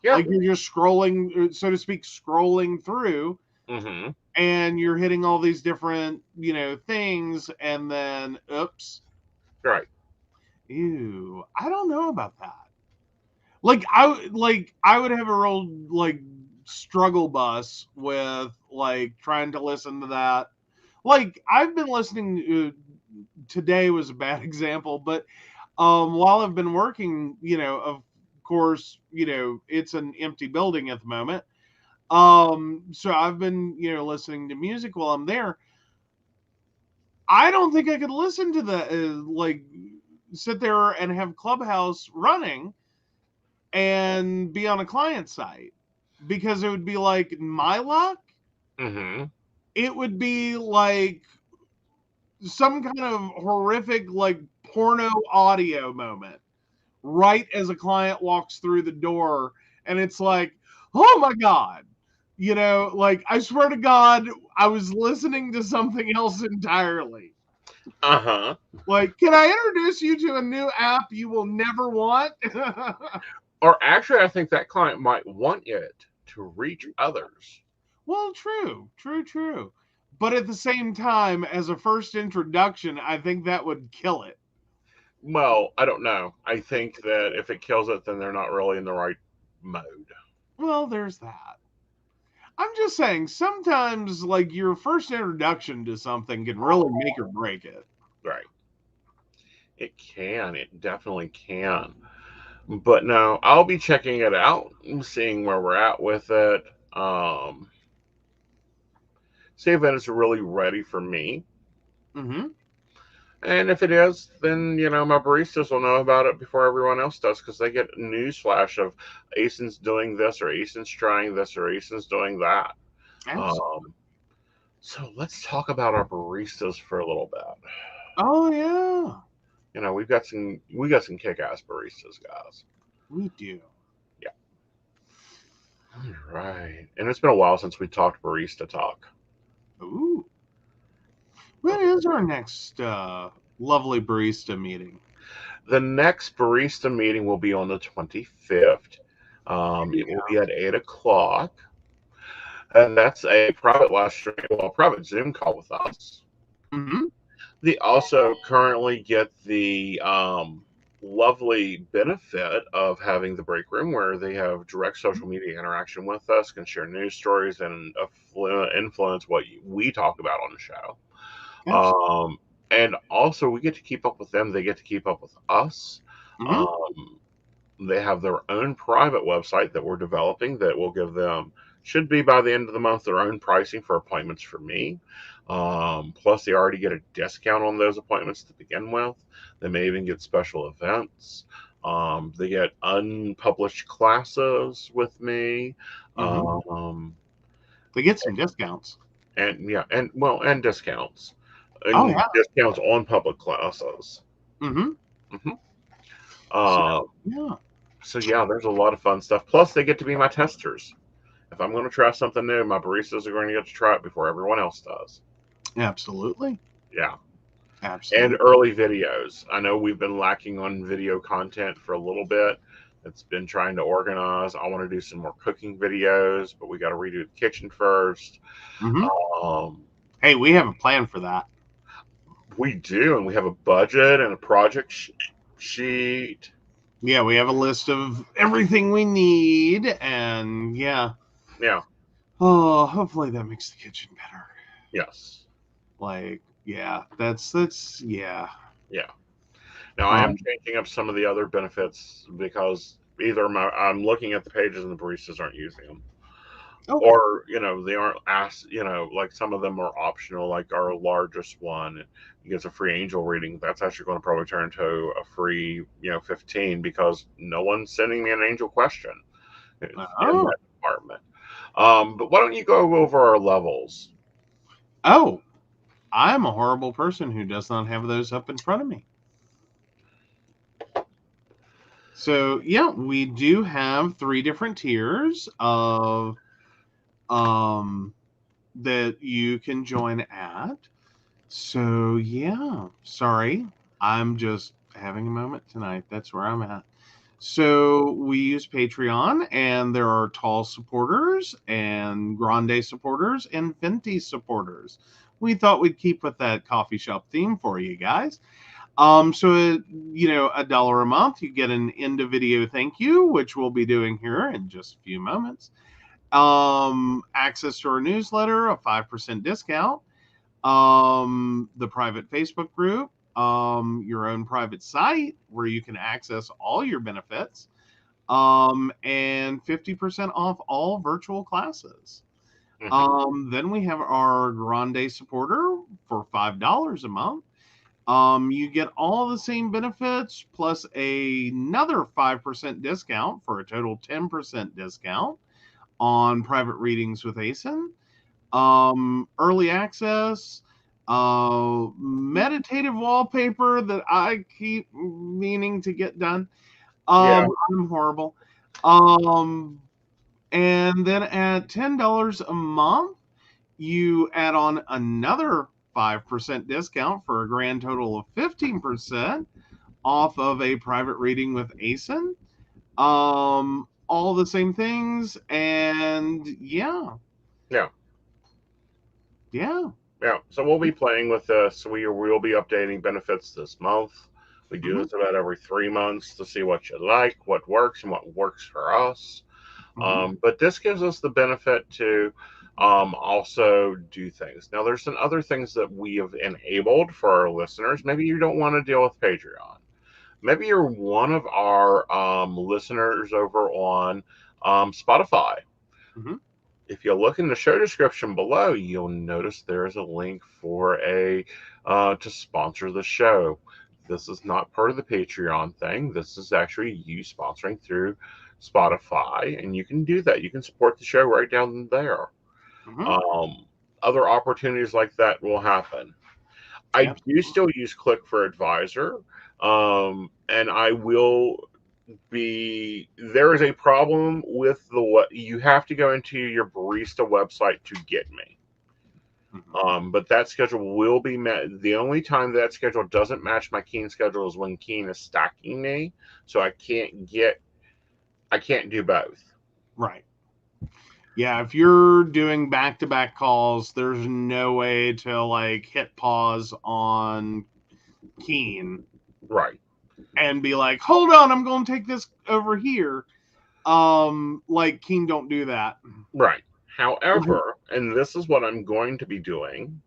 Yeah. Like you're just scrolling, so to speak, scrolling through, Mm-hmm. and you're hitting all these different, things, and then oops. Right. Ew, I don't know about that. I would have a real struggle bus with trying to listen to that. Like I've been listening. Today was a bad example, but while I've been working, of course, it's an empty building at the moment. So I've been, listening to music while I'm there. I don't think I could listen to sit there and have Clubhouse running and be on a client site, because it would be like my luck. Mm-hmm. It would be like some kind of horrific porno audio moment right as a client walks through the door, and it's like, oh my god, I swear to god I was listening to something else entirely. Uh-huh. Like, can I introduce you to a new app you will never want? Or actually, I think that client might want it to reach others. Well, true. But at the same time, as a first introduction, I think that would kill it. Well, I don't know. I think that if it kills it, then they're not really in the right mode. Well, there's that. I'm just saying, sometimes, like, your first introduction to something can really make or break it. Right. It can. It definitely can. But no, I'll be checking it out and seeing where we're at with it. See if it's really ready for me. Mm-hmm. And if it is, then my baristas will know about it before everyone else does because they get a news flash of Aeson's doing this or Aeson's trying this or Aeson's doing that. Absolutely. So let's talk about our baristas for a little bit. Oh yeah, We got some kick-ass baristas, guys. we do. Yeah. All right. And it's been a while since we talked barista talk. Ooh. When is our next lovely barista meeting? The next barista meeting will be on the 25th. It will be at 8 o'clock. And that's a private live stream, private Zoom call with us. Mm-hmm. They also currently get the lovely benefit of having the break room where they have direct social media interaction with us, can share news stories, and influence what we talk about on the show. And also, we get to keep up with them. They get to keep up with us. Mm-hmm. They have their own private website that we're developing that will give them, should be by the end of the month, their own pricing for appointments for me. Plus, they already get a discount on those appointments to begin with. They may even get special events. They get unpublished classes with me. Mm-hmm. They get some discounts. And discounts. Oh And yeah. discounts on public classes. Mm-hmm. Yeah. So yeah, there's a lot of fun stuff. Plus, they get to be my testers. If I'm going to try something new, my baristas are going to get to try it before everyone else does. Absolutely. Yeah. Absolutely. And early videos. I know we've been lacking on video content for a little bit. It's been trying to organize. I want to do some more cooking videos, but we got to redo the kitchen first. Mm-hmm. Hey, we have a plan for that. We do, and we have a budget and a project sheet. Yeah, we have a list of everything we need, and yeah. Oh, hopefully that makes the kitchen better. Yes. Like, yeah, that's yeah. Now I am changing up some of the other benefits because either I'm looking at the pages and the baristas aren't using them. Okay. Or they aren't asked. Like some of them are optional. Like our largest one gets a free angel reading. That's actually going to probably turn into a free 15 because no one's sending me an angel question in that department. But why don't you go over our levels? Oh, I'm a horrible person who does not have those up in front of me. So yeah, we do have 3 different tiers of that you can join at. So yeah, sorry, I'm just having a moment tonight. That's where I'm at. So we use Patreon, and there are tall supporters and grande supporters and venti supporters. We thought we'd keep with that coffee shop theme for you guys. So $1 a month, you get an end of video thank you, which we'll be doing here in just a few moments. Access to our newsletter, a 5% discount. The private Facebook group, your own private site where you can access all your benefits, and 50% off all virtual classes. Mm-hmm. Then we have our grande supporter for $5 a month. You get all the same benefits plus another 5% discount for a total 10% discount on private readings with Aeson. Early access, meditative wallpaper that I keep meaning to get done. I'm horrible. And then at $10 a month, you add on another 5% discount for a grand total of 15% off of a private reading with Aeson. All the same things, and yeah. Yeah, so we'll be playing with this. We will be updating benefits this month. We do this about every 3 months to see what you like, what works, and what works for us. But this gives us the benefit to also do things. Now, there's some other things that we have enabled for our listeners. Maybe you don't want to deal with Patreon. Maybe you're one of our listeners over on Spotify. If you look in the show description below, you'll notice there's a link for to sponsor the show. This is not part of the Patreon thing. This is actually you sponsoring through Spotify, and you can do that. You can support the show right down there. Other opportunities like that will happen. I do still use Click for Advisor, and I will be. There is a problem with what you have to go into your barista website to get me. But that schedule will be met. The only time that schedule doesn't match my Keen schedule is when Keen is stacking me, so I can't do both. Right. Yeah, if you're doing back-to-back calls, there's no way to like hit pause on Keen. Right. And be like, hold on, I'm going to take this over here. Like Keen don't do that. Right. However, and this is what I'm going to be doing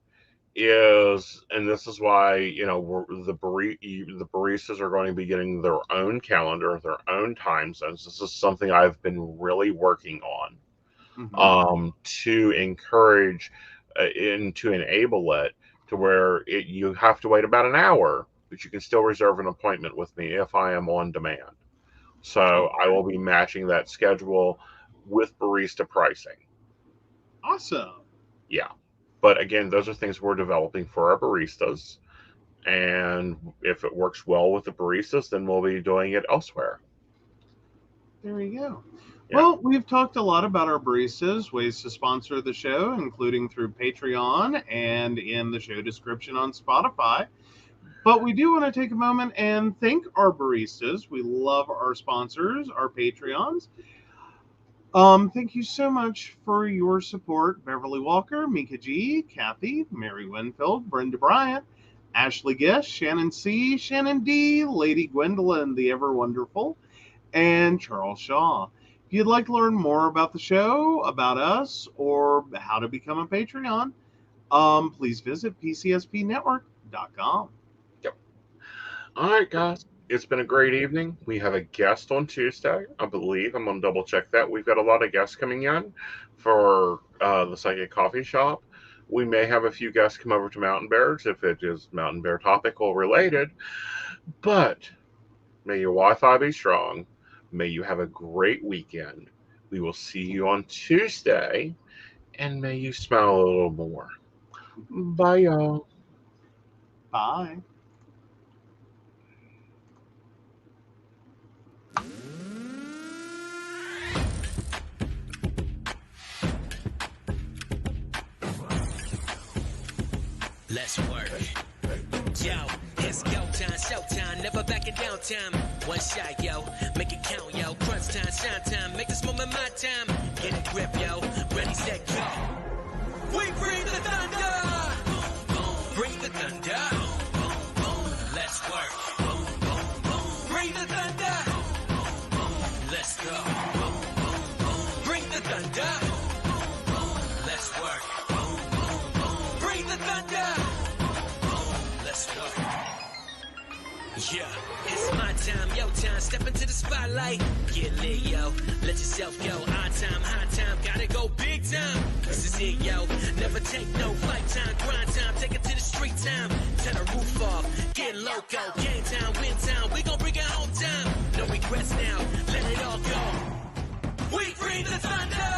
and this is why, the baristas are going to be getting their own calendar, their own time zones. This is something I've been really working on to encourage and to enable it to where you have to wait about an hour, but you can still reserve an appointment with me if I am on demand. So I will be matching that schedule with barista pricing. Awesome. Yeah. But again, those are things we're developing for our baristas. And if it works well with the baristas, then we'll be doing it elsewhere. There you go. Yeah. Well, we've talked a lot about our baristas, ways to sponsor the show, including through Patreon and in the show description on Spotify. But we do want to take a moment and thank our baristas. We love our sponsors, our Patreons. Thank you so much for your support. Beverly Walker, Mika G, Kathy, Mary Winfield, Brenda Bryant, Ashley Gish, Shannon C, Shannon D, Lady Gwendolyn, the ever wonderful, and Charles Shaw. If you'd like to learn more about the show, about us, or how to become a Patreon, please visit PCSPnetwork.com. Yep. All right, guys. It's been a great evening. We have a guest on Tuesday, I believe. I'm going to double check that. We've got a lot of guests coming in for the Psychic Coffee Shop. We may have a few guests come over to Mountain Bears if it is Mountain Bear topical related. But may your Wi-Fi be strong. May you have a great weekend. We will see you on Tuesday. And may you smile a little more. Bye, y'all. Bye. Let's work. Yo, it's go time, showtime, never backing down time. One shot, yo, make it count, yo. Crunch time, shine time, make this moment my time. Get a grip, yo, ready, set, go. We bring the thunder. Bring the thunder. Let's work. Bring the thunder. Let's go. Bring the thunder. Let's work. Bring the thunder. Let's go. Yeah, it's my time, yo time. Step into the spotlight. Get lit, yo. Let yourself go. On time, high time. Gotta go big time. This is it, yo. Never take no fight time. Grind time. Take it to the street time. Turn the roof off. Get loco. Game time, win time. We gon' bring it home time. No regrets now. Let it all go. We bring the thunder.